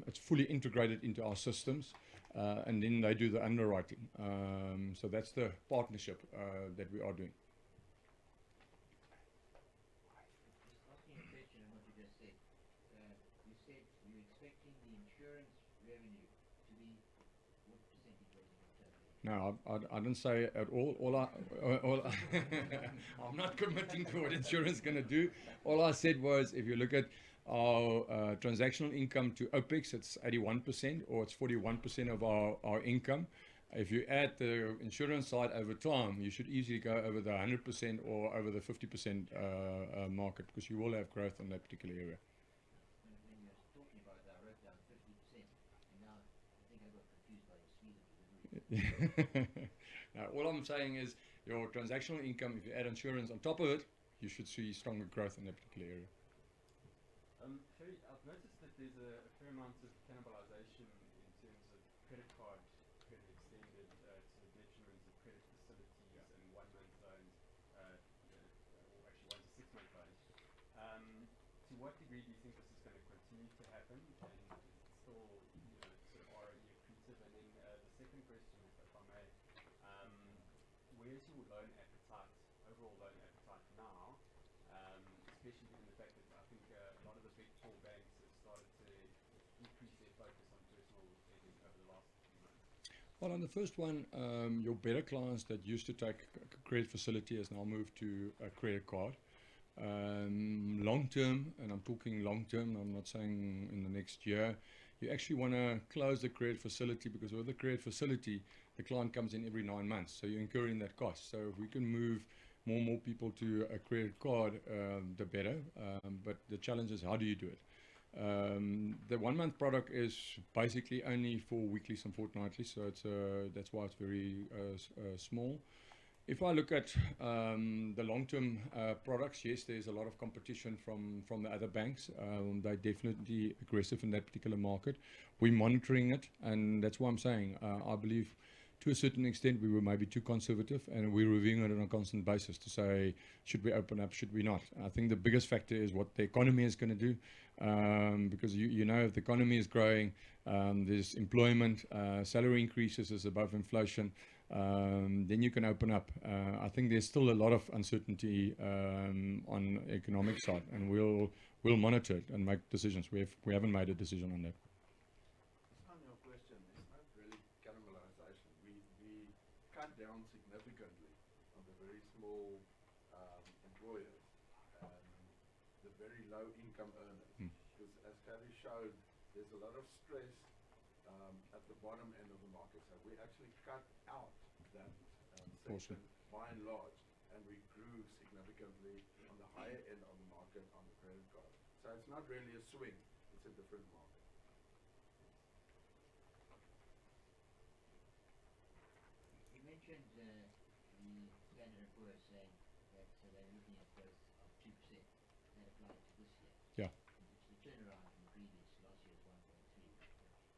It's fully integrated into our systems, and then they do the underwriting. So that's the partnership that we are doing. Just asking a question on what you just said. You said you're expecting the insurance revenue to be what percentage was it of total? No, I didn't say at all. I'm not committing to what insurance is going to do. All I said was, if you look at our transactional income to OPEX, it's 81%, or it's 41% of our income. If you add the insurance side over time, you should easily go over the 100% or over the 50% market, because you will have growth in that particular area. When you were talking about that, I wrote down 50%, and now I think I got confused by the speed of delivery. Now, all I'm saying is your transactional income, if you add insurance on top of it, you should see stronger growth in that particular area. Sherry, I've noticed that there's a fair amount of cannibalization in terms of credit card credit extended to the detriment of credit facilities and 1 month loans, or actually 1 to 6 month loans. To what degree do you think this is going to continue to happen, and is it still, sort of ROE accretive? And then the second question, if I may, where's your loan appetite, overall loan appetite now? Especially given the fact that I think a lot of the big four banks have started to increase their focus on personal lending over the last few months. Well, on the first one, your better clients that used to take a credit facility has now moved to a credit card. Long term, and I'm talking long term, I'm not saying in the next year, you actually want to close the credit facility, because with the credit facility, the client comes in every 9 months, so you're incurring that cost. So if we can move more and more people to a credit card, the better. But the challenge is, how do you do it? The 1 month product is basically only for weeklies and fortnightly, so it's that's why it's very small. If I look at the long-term products, yes, there's a lot of competition from the other banks. They're definitely aggressive in that particular market. We're monitoring it, and that's why I'm saying I believe to a certain extent we were maybe too conservative, and we're reviewing it on a constant basis to say, should we open up, should we not? I think the biggest factor is what the economy is going to do, because you know, if the economy is growing, there's employment, salary increases is above inflation, then you can open up. I think there's still a lot of uncertainty on the economic side, and we'll monitor it and make decisions. We haven't made a decision on that. On your question, it's not really cannibalization. We cut down significantly on the very small employers and the very low income earners. Because as Gary showed, there's a lot of stress at the bottom end of the market. So we actually cut out that section by and large, and we grew significantly on the higher end of the market on the credit card. So it's not really a swing, it's a different market. You mentioned the Standard & Poor's saying that they're looking at growth of 2%. That applied to this year. Yeah. It's the turnaround from the previous, last year's 1.3.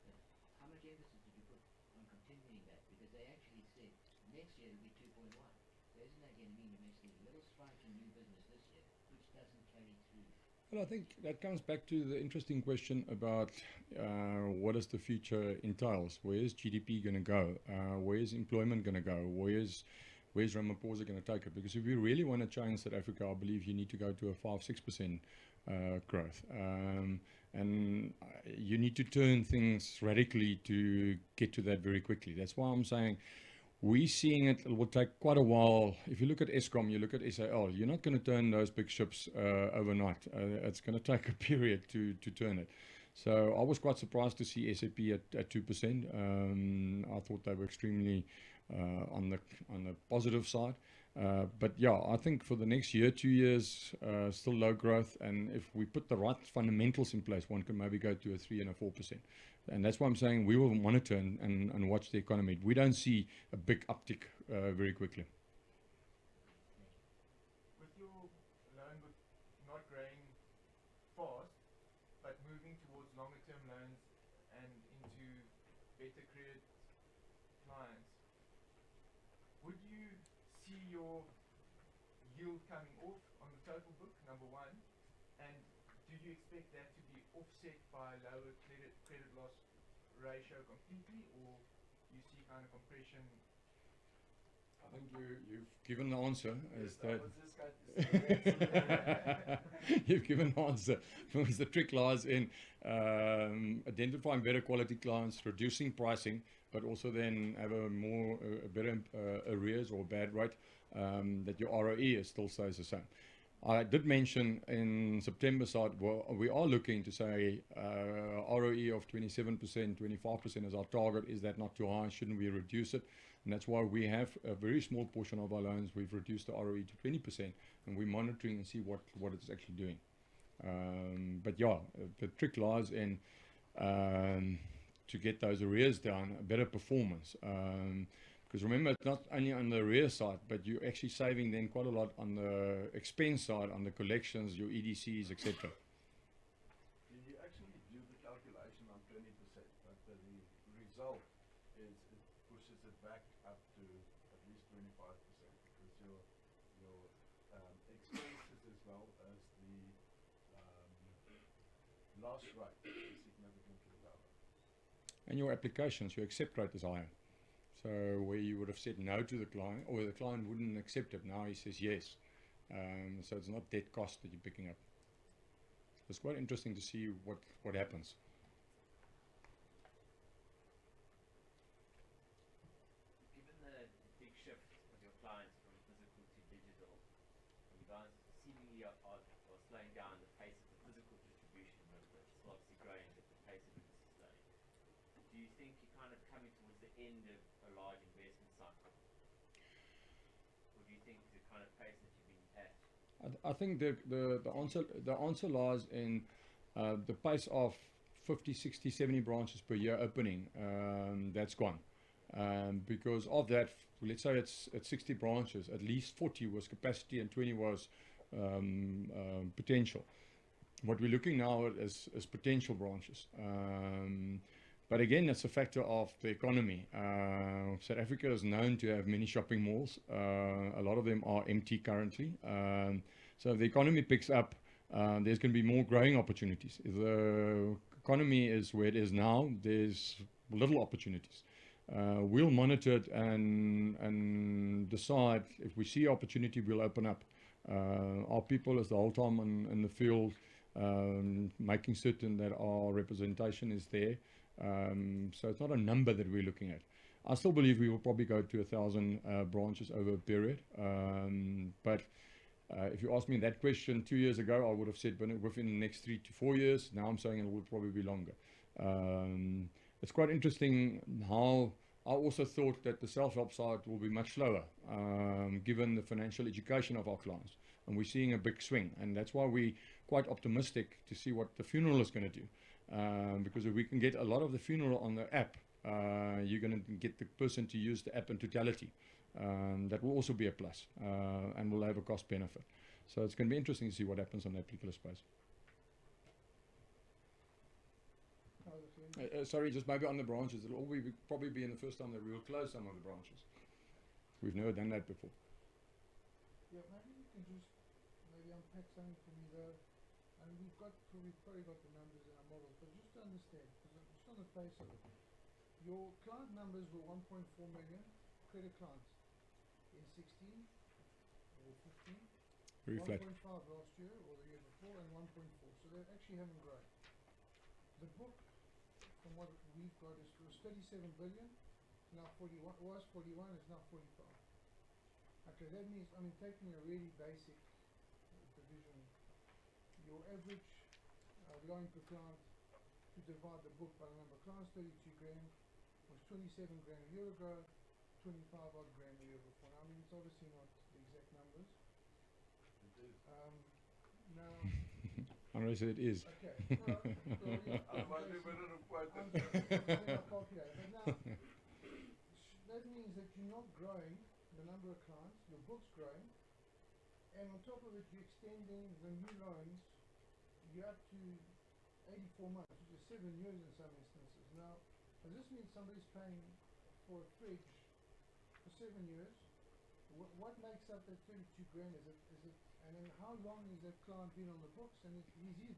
But how much emphasis did you put on continuing that? Because they actually said next year it'll be 2.1. So isn't that going to mean you're making a little spike in new business this year, which doesn't carry through? Well, I think that comes back to the interesting question about what does the future entails. Where is GDP going to go? Where is employment going to go? Where's Ramaphosa going to take it? Because if you really want to change South Africa, I believe you need to go to a 5-6% growth. And you need to turn things radically to get to that very quickly. That's why I'm saying we're seeing it will take quite a while. If you look at Eskom, you look at SAL, you're not going to turn those big ships overnight. It's going to take a period to turn it. So I was quite surprised to see SAP at 2%. I thought they were extremely on the positive side. But yeah, I think for the next year, 2 years, still low growth. And if we put the right fundamentals in place, one can maybe go to a 3 and a 4%. And that's why I'm saying we will monitor and watch the economy. We don't see a big uptick very quickly. With your loan book not growing better credit clients, would you see your yield coming off on the total book, number one? And do you expect that to be offset by lower credit loss ratio completely, or you see kind of compression? I think you've given the answer. Yes, Is that was this guy you've given the answer. Because the trick lies in identifying better quality clients, reducing pricing, but also then have a better arrears or bad rate, that your ROE still stays the same. I did mention in September side, well, we are looking to say ROE of 27%, 25% is our target. Is that not too high? Shouldn't we reduce it? And that's why we have a very small portion of our loans. We've reduced the ROE to 20%, and we're monitoring and see what it's actually doing. But yeah, the trick lies in to get those arrears down, a better performance. Because remember, it's not only on the arrears side, but you're actually saving then quite a lot on the expense side, on the collections, your EDCs, etc. You actually do the calculation on 20%, but the result is it pushes it back up to at least 25% because your expenses as well as the loss rate is significantly lower. And your applications, your accept rate is higher. So where you would have said no to the client, or the client wouldn't accept it, now he says yes. So it's not debt cost that you're picking up. It's quite interesting to see what happens. Given the big shift of your clients from physical to digital, you guys seemingly are slowing down the pace of the physical distribution, but it's obviously growing, but the pace of it is slowing. Do you think you're kind of coming towards the end of a large investment cycle? Or do you think the kind of pace that you've been at? I think the answer lies in the pace of 50, 60, 70 branches per year opening. That's gone. Because of that, let's say it's 60 branches, at least 40 was capacity and 20 was potential. What we're looking now at is potential branches. But again, it's a factor of the economy. South Africa is known to have many shopping malls. A lot of them are empty currently. So if the economy picks up, there's going to be more growing opportunities. If the economy is where it is now, there's little opportunities. We'll monitor it and decide if we see opportunity, we'll open up. Our people is the whole time in the field, making certain that our representation is there. So it's not a number that we're looking at. I still believe we will probably go to 1,000 branches over a period. But if you asked me that question 2 years ago, I would have said within the next 3 to 4 years. Now I'm saying it will probably be longer. It's quite interesting how I also thought that the self-help side will be much slower, given the financial education of our clients. And we're seeing a big swing. And that's why we're quite optimistic to see what the funeral is going to do. Because if we can get a lot of the funeral on the app, you're going to get the person to use the app in totality. That will also be a plus, and will have a cost benefit. So it's going to be interesting to see what happens on that particular space. Sorry, just maybe on the branches. It'll probably be in the first time that we will close some of the branches. We've never done that before. Yeah, maybe you can just unpack something for me there. And we've probably got the numbers in our models, but just to understand, because just on the face of it, your client numbers were 1.4 million credit clients in 16 or 15. Very flat. 1.5 last year or the year before, and 1.4. So they actually haven't grown. The book, from what we've got, was 37 billion. Now 41. Was 41. Is now 45. Okay, that means taking a really basic division. Your average loan per client, to divide the book by the number of clients, 32 grand, was 27 grand a year ago, 25 odd grand a year before. Now, it's obviously not the exact numbers. It is. Now. Andre said it is. Okay. Well, yeah. Otherwise we wouldn't have quoted. But now, that means that you're not growing the number of clients, your book's growing, and on top of it, you're extending the new loans. You're up to 84 months, which is 7 years in some instances. Now, Does this mean somebody's paying for a fridge for 7 years? What makes up that 32 grand? Is it, and then how long has that client been on the books? And is his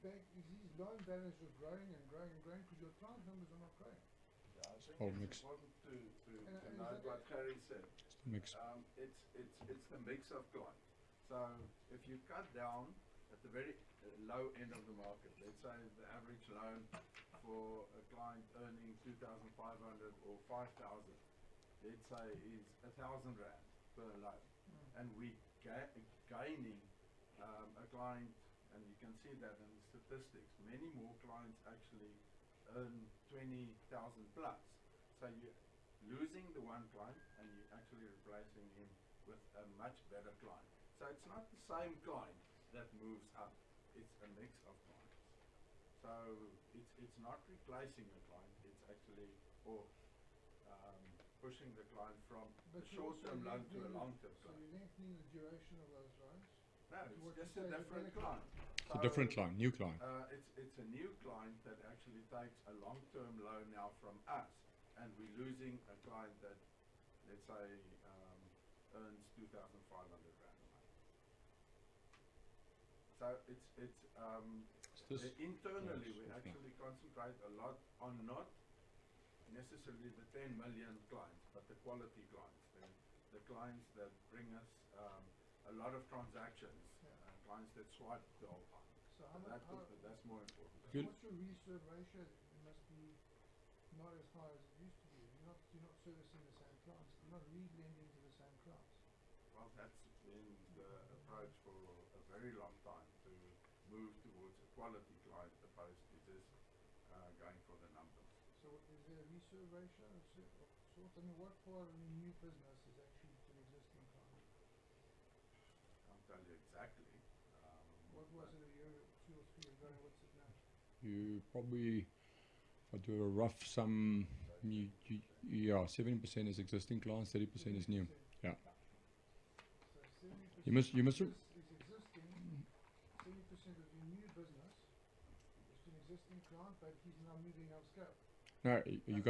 loan balance just growing and growing and growing because your client numbers are not growing? Yeah, I think Oh, it's mix. important to And is note that what Harry said. It's the mix. It's the mix of clients. So if you cut down at the very low end of the market, let's say the average loan for a client earning 2,500 or 5,000, let's say is 1,000 rand per loan, and we gaining a client, and you can see that in the statistics. Many more clients actually earn 20,000 plus. So you're losing the one client and you're actually replacing him with a much better client. So it's not the same client that moves up, it's a mix of clients. So it's not replacing a client, it's actually pushing the client from a short-term loan to a long-term So client. you're lengthening the duration of those loans? No, What it's just you a say is a different better client. It's a different client, new client. It's a new client that actually takes a long-term loan now from us, and we're losing a client that, let's say, earns 2,500 rand a month. So internally we actually concentrate a lot on not necessarily the 10 million clients, but the quality clients, the clients that bring us a lot of transactions, clients that swipe the whole time. So That's more important. so what's your reserve ratio? It must be not as high as it used to be. You're not servicing the same clients. You're not re-lending to the same clients. Well, that's been the approach for a very long time, to move towards a quality client opposed to just going for the numbers. So is there a reserve ratio of sort? I mean, what part of the new business is actually to an existing client? Can't tell you exactly. What was it a year, 2 or 3 ago? What's it now? You probably, if I do a rough sum, yeah, 70% is existing clients, 30% is new. 70%. Yeah. So 70% You must is existing, 70% of your new business is to an existing client, but he's now moving elsewhere. No, you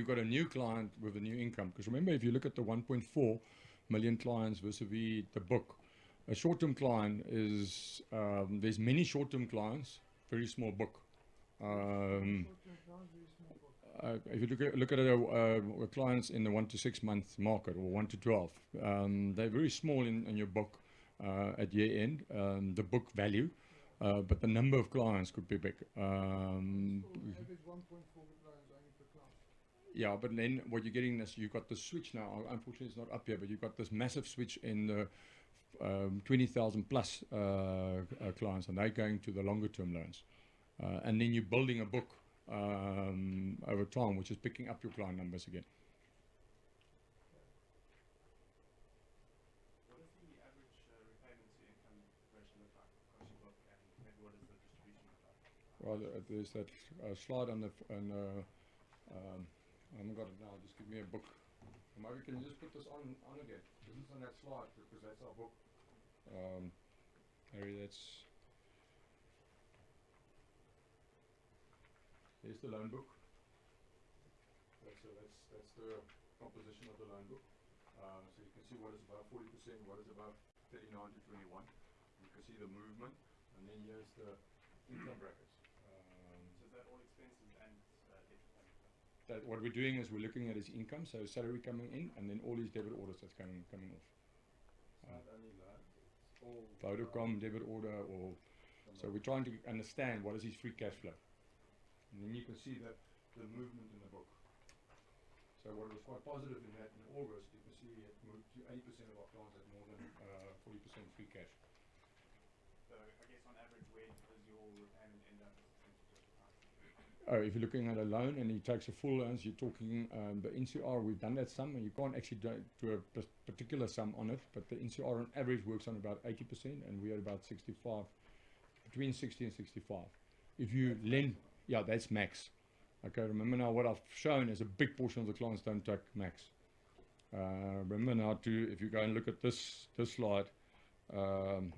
got a new client with a new income. Because remember, if you look at the 1.4 million clients vis-a-vis the book, a short-term client is there's many short-term clients, very small book. Short-term clients, very small book. If you look at clients in the 1 to 6 month market, or 1 to 12, they're very small in your book at year end, the book value, but the number of clients could be big. Average 1.4 clients only per client. Yeah, but then what you're getting is you've got the switch now. Unfortunately, it's not up here, but you've got this massive switch in the 20,000 plus clients, and they're going to the longer term loans. And then you're building a book over time, which is picking up your client numbers again. What does the average repayments to income ratio look like across your book, and maybe what does the distribution look like? Well, there's that slide on the, I haven't got it now, just give me a book. Maybe can you just put this on again? This is on that slide, because that's our book. Harry, here's the loan book. That's the composition of the loan book. So you can see what is above 40%, what is above 39 to 21. You can see the movement, and then here's the income brackets. So is that all expenses and debt repayment? That what we're doing is we're looking at his income, so salary coming in, and then all his debit orders that's coming off. It's not only loan, it's all Vodacom debit order, or so we're trying to understand what is his free cash flow, and then you can see the movement in the book. So what was quite positive in that in August, you can see it moved to 80% of our clients had more than 40% free cash. So I guess on average, where does your repayment end up as a percentage of the client? If you're looking at a loan and he takes a full loan, so you're talking the NCR, we've done that sum, and you can't actually do a particular sum on it, but the NCR on average works on about 80%, and we're at about 65, between 60 and 65. If you lend, yeah, that's max. Okay, remember now what I've shown is a big portion of the clients don't take max. Remember now to, if you go and look at this slide, no,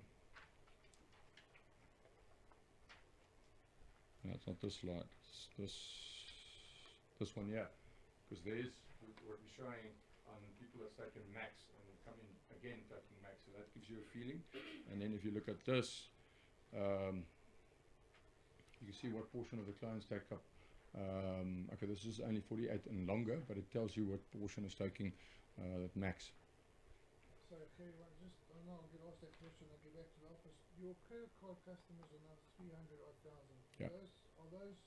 it's not this slide. It's this one here, because there's what we're showing on people that's taken max and come in again taking max, so that gives you a feeling. And then if you look at this, you can see what portion of the clients take up. Okay, this is only 48 and longer, but it tells you what portion is taking max. So, okay, well, I know I'll get asked that question, I'll get back to the office. Your credit card customers are now 300 odd thousand. Yeah. Are those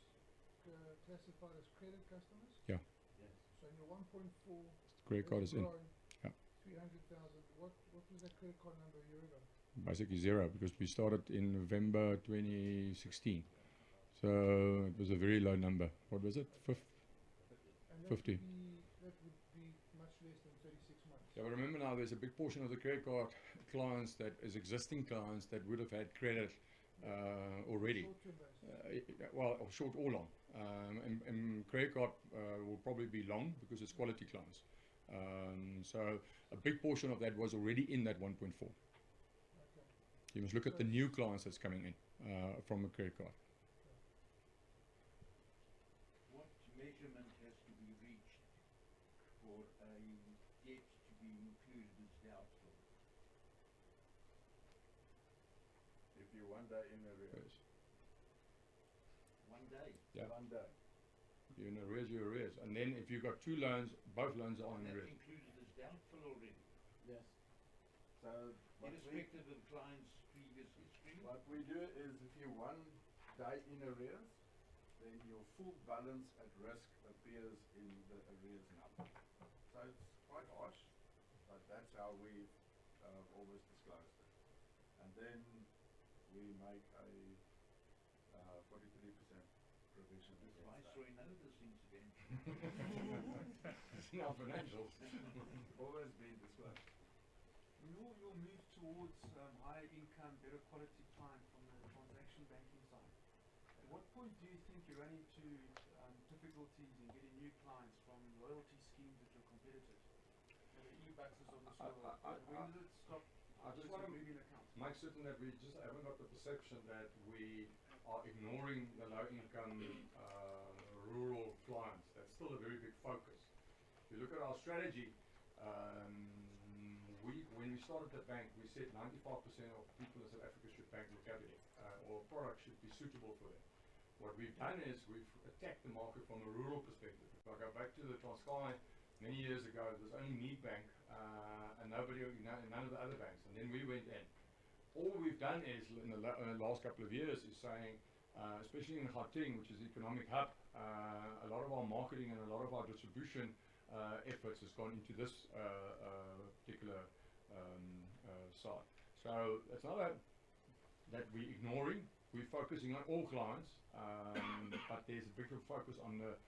classified as credit customers? Yeah. Yes. So in your 1.4, Credit card is in. Yeah. 300,000. What was that credit card number a year ago? Basically zero, because we started in November 2016. So it was a very low number. What was it? And 50. That would be much less than 36 months. Yeah, but remember now, there's a big portion of the credit card clients that is existing clients that would have had credit already. Short-term basis. Well, short or long. And credit card will probably be long because it's quality clients. So a big portion of that was already in that 1.4. Okay. You must look at the new clients that's coming in from a credit card. What measurement has to be reached for a debt to be included as doubtful? If you one day in arrears. One day? Yeah. One day. You're in arrears, you're arrears. And then if you've got two loans, both loans are in That arrears. included as doubtful already, Yes. So irrespective of the client's previous history? what we do is if you one day in arrears, then your full balance at risk appears in the arrears number. So it's quite harsh, but that's how we always disclosed it. And then we make a 43% provision This against that. viceroy knows this incident. It's in our financials. Always been disclosed. Your move towards higher income, better quality client from the transaction banking side. At what point do you think you run into difficulties in getting new clients from loyalty schemes with your competitors? The e-buses of this world. When did it stop I just want to moving accounts? make certain that we just haven't got the perception that we are ignoring the low-income rural clients. That's still a very big focus. If you look at our strategy, when we started the bank, we said 95% of people in South Africa should bank with Capitec, or a product should be suitable for them. What we've done is we've attacked the market from a rural perspective. If I go back to the Transkei many years ago, there was only Mead Bank and none of the other banks, and then we went in. All we've done is, in the last couple of years, is saying, especially in Gauteng, which is the economic hub, a lot of our marketing and a lot of our distribution efforts has gone into this particular side. So it's not that we're ignoring, we're focusing on all clients, but there's a bigger focus on the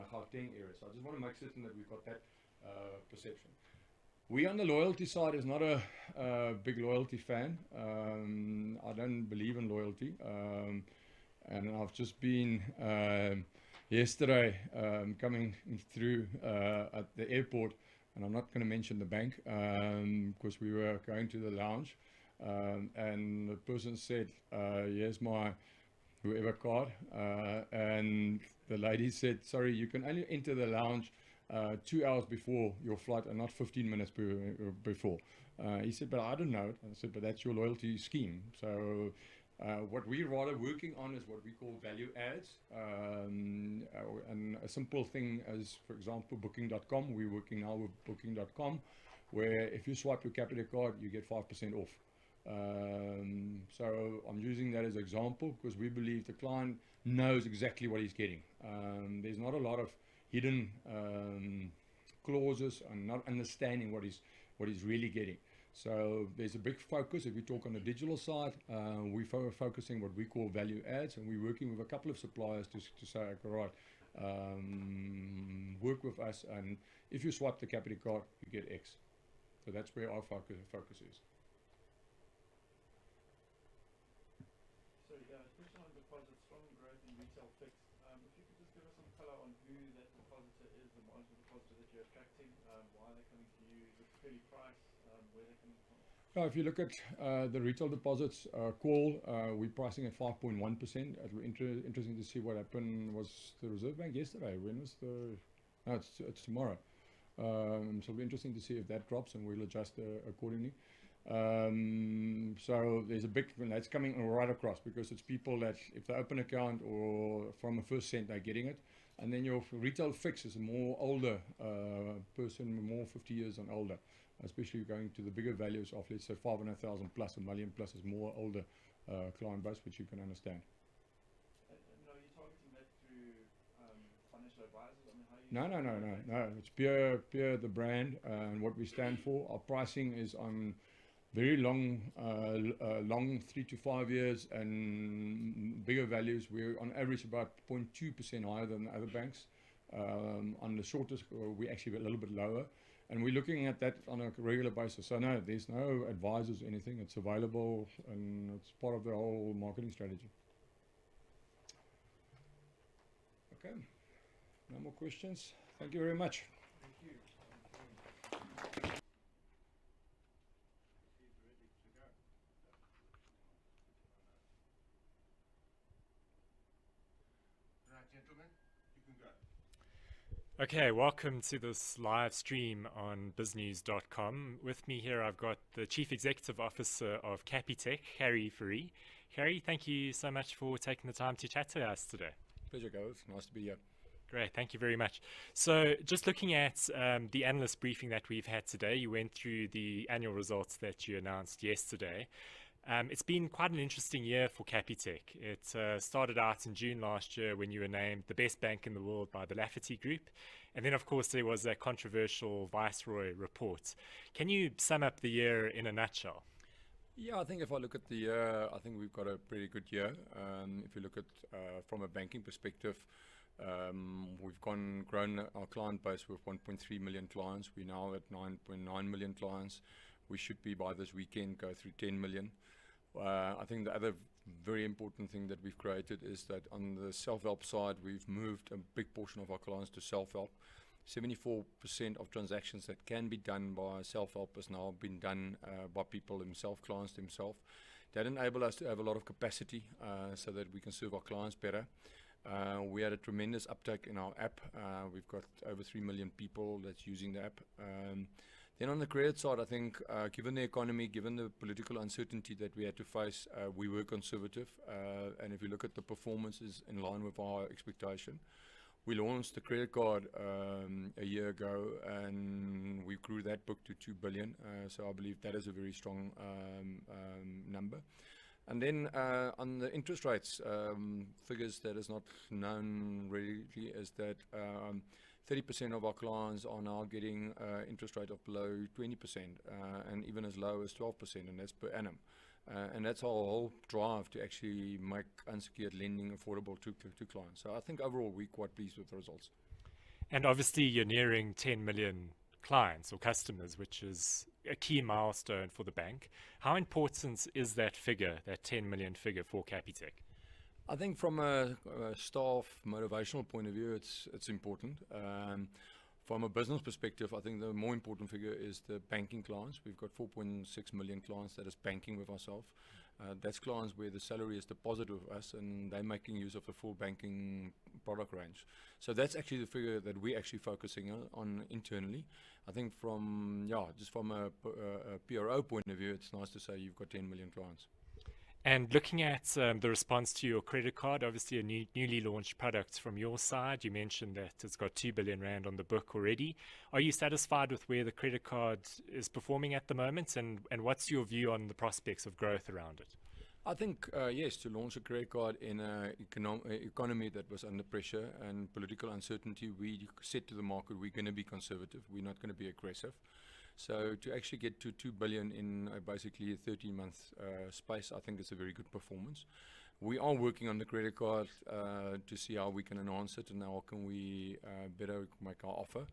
Gauteng area. So I just want to make certain that we've got that perception. We on the loyalty side is not a big loyalty fan. I don't believe in loyalty. And I've just been yesterday coming through at the airport, and I'm not going to mention the bank because we were going to the lounge, and the person said, here's my whoever card, and the lady said, sorry, you can only enter the lounge 2 hours before your flight and not 15 minutes before. He said, but I don't know it. I said, but that's your loyalty scheme. So what we're rather working on is what we call value adds, and a simple thing as, for example, booking.com. We're working now with booking.com, where if you swipe your Capitec card, you get 5% off. So I'm using that as an example because we believe the client knows exactly what he's getting. There's not a lot of hidden clauses and not understanding what he's really getting. So there's a big focus. If we talk on the digital side, we're focusing what we call value adds, and we're working with a couple of suppliers to say, okay, right, work with us, and if you swipe the Capitec card, you get X. So that's where our focus is. So yeah, a question on deposits, strong growth in retail fixed. If you could just give us some color on who that depositor is, the marginal depositor that you're attracting, why they're coming to you, is it fairly price, where they're coming from? If you look at the retail deposits, call, we're pricing at 5.1%. It'll be interesting to see what happened. Was the Reserve Bank yesterday? When was the... No, it's tomorrow. So it'll be interesting to see if that drops, and we'll adjust accordingly. So there's a big, that's coming right across, because it's people that if they open an account or from a first cent, they're getting it. And then your retail fix is a more older person, more 50 years and older, especially going to the bigger values of, let's say, 500,000 plus, a million plus is more older client base, which you can understand. And are you targeting that through financial advisors? I mean, how are you... No. It's pure the brand and what we stand for. Our pricing is on very long 3 to 5 years and bigger values. We're on average about 0.2% higher than other banks. On the shortest, we're actually a little bit lower. And we're looking at that on a regular basis. So no, there's no advisors or anything. It's available and it's part of the whole marketing strategy. Okay, no more questions. Thank you very much. Thank you. Right, gentlemen, you can go. Okay, welcome to this live stream on biznews.com. With me here, I've got the Chief Executive Officer of Capitec, Harry Fourie. Harry, thank you so much for taking the time to chat to us today. Pleasure, guys. Nice to be here. Great, thank you very much. So just looking at the analyst briefing that we've had today, you went through the annual results that you announced yesterday. It's been quite an interesting year for Capitec. It started out in June last year when you were named the best bank in the world by the Lafferty Group. And then, of course, there was that controversial Viceroy report. Can you sum up the year in a nutshell? Yeah, I think if I look at the year, I think we've got a pretty good year. If you look at from a banking perspective, we've grown our client base with 1.3 million clients. We're now at 9.9 million clients. We should be, by this weekend, go through 10 million. I think the other very important thing that we've created is that on the self-help side, we've moved a big portion of our clients to self-help. 74% of transactions that can be done by self-help has now been done by people themselves, clients themselves. That enables us to have a lot of capacity so that we can serve our clients better. We had a tremendous uptake in our app. We've got over 3 million people that's using the app. Then on the credit side, I think given the economy, given the political uncertainty that we had to face, we were conservative. And if you look at the performances in line with our expectation, we launched the credit card a year ago and we grew that book to 2 billion. So I believe that is a very strong number. And then on the interest rates, figures that is not known really is that 30% of our clients are now getting interest rate of below 20% and even as low as 12%, and that's per annum. And that's our whole drive to actually make unsecured lending affordable to clients. So I think overall we're quite pleased with the results. And obviously you're nearing 10 million clients or customers, which is a key milestone for the bank. How important is that figure, that 10 million figure for Capitec? I think from a staff motivational point of view, it's important. From a business perspective, I think the more important figure is the banking clients. We've got 4.6 million clients that is banking with ourselves. That's clients where the salary is deposited with us and they're making use of the full banking product range. So that's actually the figure that we're actually focusing on internally. I think just from a PRO point of view, it's nice to say you've got 10 million clients. And looking at the response to your credit card, obviously a newly launched product from your side, you mentioned that it's got 2 billion rand on the book already. Are you satisfied with where the credit card is performing at the moment? And what's your view on the prospects of growth around it? I think, yes, to launch a credit card in an economy that was under pressure and political uncertainty, we said to the market, we're going to be conservative. We're not going to be aggressive. So to actually get to 2 billion in basically a 13-month space, I think it's a very good performance. We are working on the credit card to see how we can enhance it and how can we better make our offer.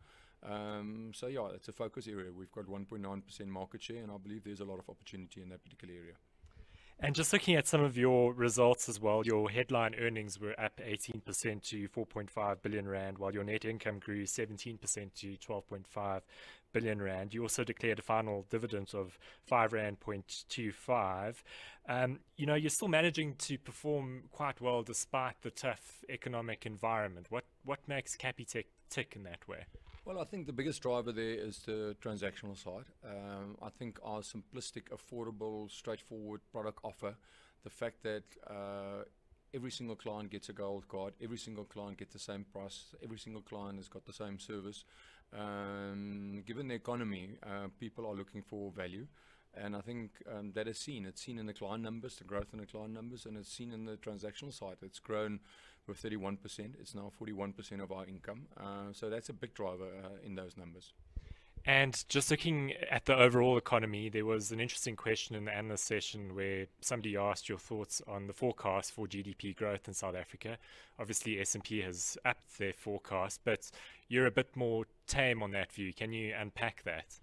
So yeah, it's a focus area. We've got 1.9% market share and I believe there's a lot of opportunity in that particular area. And just looking at some of your results as well, your headline earnings were up 18% to 4.5 billion rand, while your net income grew 17% to 12.5 billion rand. You also declared a final dividend of 5.25 rand. You're still managing to perform quite well despite the tough economic environment. What makes Capitec tick in that way? Well, I think the biggest driver there is the transactional side. I think our simplistic, affordable, straightforward product offer, the fact that every single client gets a gold card, every single client gets the same price, every single client has got the same service. Given the economy, people are looking for value. And I think that is seen. It's seen in the client numbers, the growth in the client numbers, and it's seen in the transactional side. It's grown with 31%. It's now 41% of our income. So that's a big driver in those numbers. And just looking at the overall economy, there was an interesting question in the analyst session where somebody asked your thoughts on the forecast for GDP growth in South Africa. Obviously, S&P has upped their forecast, but you're a bit more tame on that view. Can you unpack that?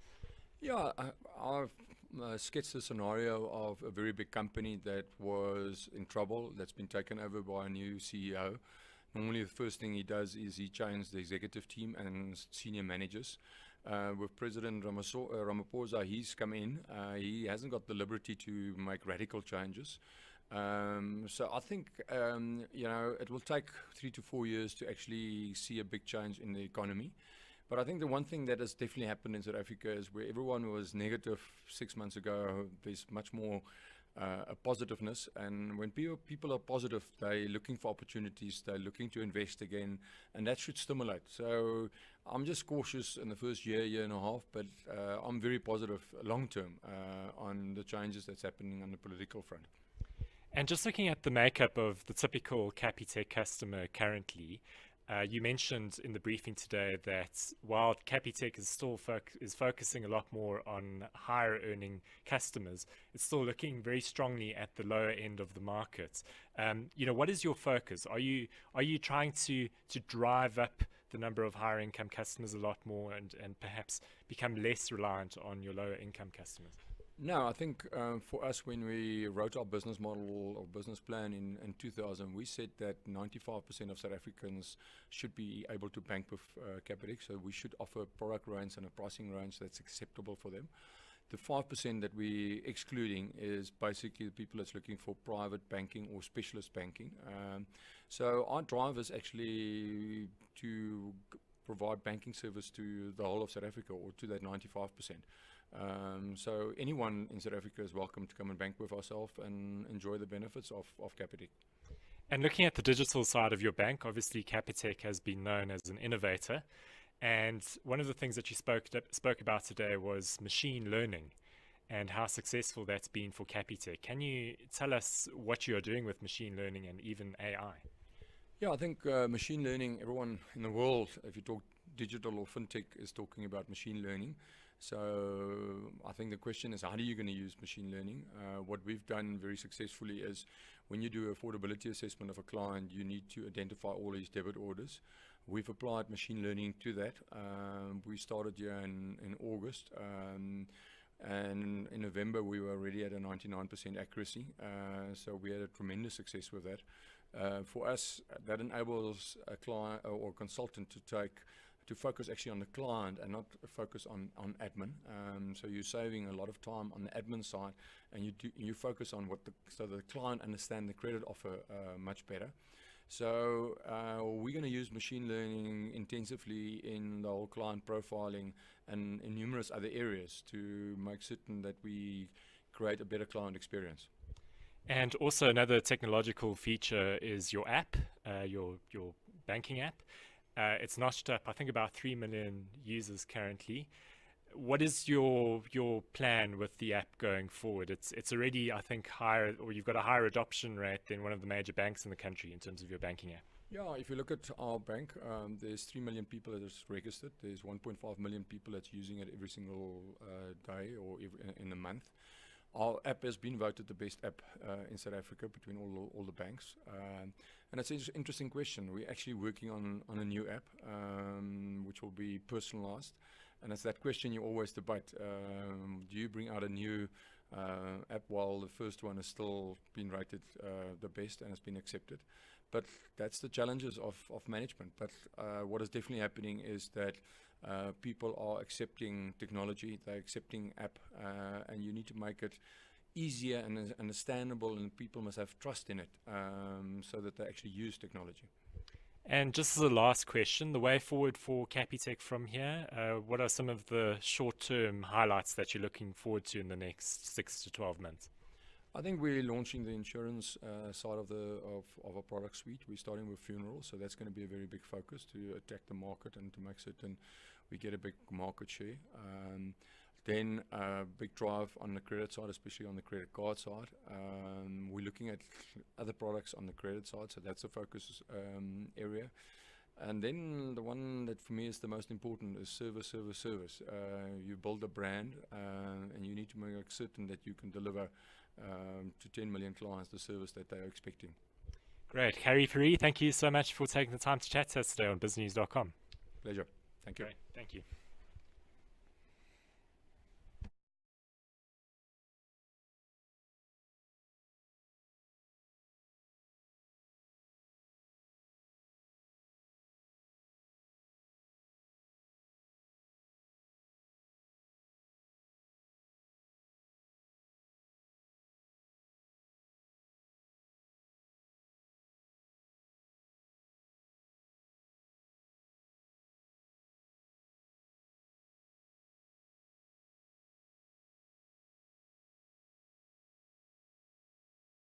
Yeah, I've sketched a scenario of a very big company that was in trouble, that's been taken over by a new CEO. Normally, the first thing he does is he changes the executive team and senior managers. With President Ramaphosa, he's come in. He hasn't got the liberty to make radical changes. So I think, it will take 3 to 4 years to actually see a big change in the economy. But I think the one thing that has definitely happened in South Africa is where everyone was negative 6 months ago, there's much more a positiveness. And when people are positive, they're looking for opportunities, they're looking to invest again, and that should stimulate. So I'm just cautious in the first year and a half, but I'm very positive long term on the changes that's happening on the political front. And just looking at the makeup of the typical Capitec customer currently, you mentioned in the briefing today that while Capitec is still focusing a lot more on higher earning customers, it's still looking very strongly at the lower end of the market. What is your focus? Are you trying to drive up the number of higher income customers a lot more and perhaps become less reliant on your lower income customers? No, I think for us, when we wrote our business model or business plan in 2000, we said that 95% of South Africans should be able to bank with Capitec, so we should offer a product range and a pricing range that's acceptable for them. The 5% that we're excluding is basically the people that's looking for private banking or specialist banking. So our drive is actually to provide banking service to the whole of South Africa, or to that 95%. So anyone in South Africa is welcome to come and bank with ourselves and enjoy the benefits of Capitec. And looking at the digital side of your bank, obviously Capitec has been known as an innovator. And one of the things that you spoke about today was machine learning and how successful that's been for Capitec. Can you tell us what you are doing with machine learning and even AI? Yeah, I think machine learning, everyone in the world, if you talk digital or fintech, is talking about machine learning. So I think the question is, how are you going to use machine learning? What we've done very successfully is when you do affordability assessment of a client, you need to identify all his debit orders. We've applied machine learning to that. We started here in August, and in November we were already at a 99% accuracy. So we had a tremendous success with that. For us, that enables a client or consultant to focus actually on the client and not focus on admin. So you're saving a lot of time on the admin side, and you focus on so the client understand the credit offer much better. So we're going to use machine learning intensively in the whole client profiling and in numerous other areas to make certain that we create a better client experience. And also another technological feature is your app, your banking app. It's notched up, I think, about 3 million users currently. What is your plan with the app going forward? It's already, I think, higher, or you've got a higher adoption rate than one of the major banks in the country in terms of your banking app. Yeah, if you look at our bank, there's 3 million people that is registered. There's 1.5 million people that's using it every single day or in a month. Our app has been voted the best app in South Africa between all the banks. And it's an interesting question. We're actually working on a new app, which will be personalized. And it's that question you always debate. Do you bring out a new app, while the first one has still been rated the best and has been accepted. But that's the challenges of management. But what is definitely happening is that people are accepting technology, they're accepting app, and you need to make it easier and understandable, and people must have trust in it so that they actually use technology. And just as a last question, the way forward for Capitec from here, what are some of the short-term highlights that you're looking forward to in the next 6 to 12 months? I think we're launching the insurance side of our product suite. We're starting with funeral, so that's going to be a very big focus to attack the market and to make certain we get a big market share. Then a big drive on the credit side, especially on the credit card side. We're looking at other products on the credit side, so that's a focus area. And then the one that for me is the most important is service, service, service. You build a brand and you need to make certain that you can deliver to 10 million clients the service that they are expecting. Great. Harry Fourie, thank you so much for taking the time to chat to us today on biznews.com. Pleasure. Thank you. Great. Thank you.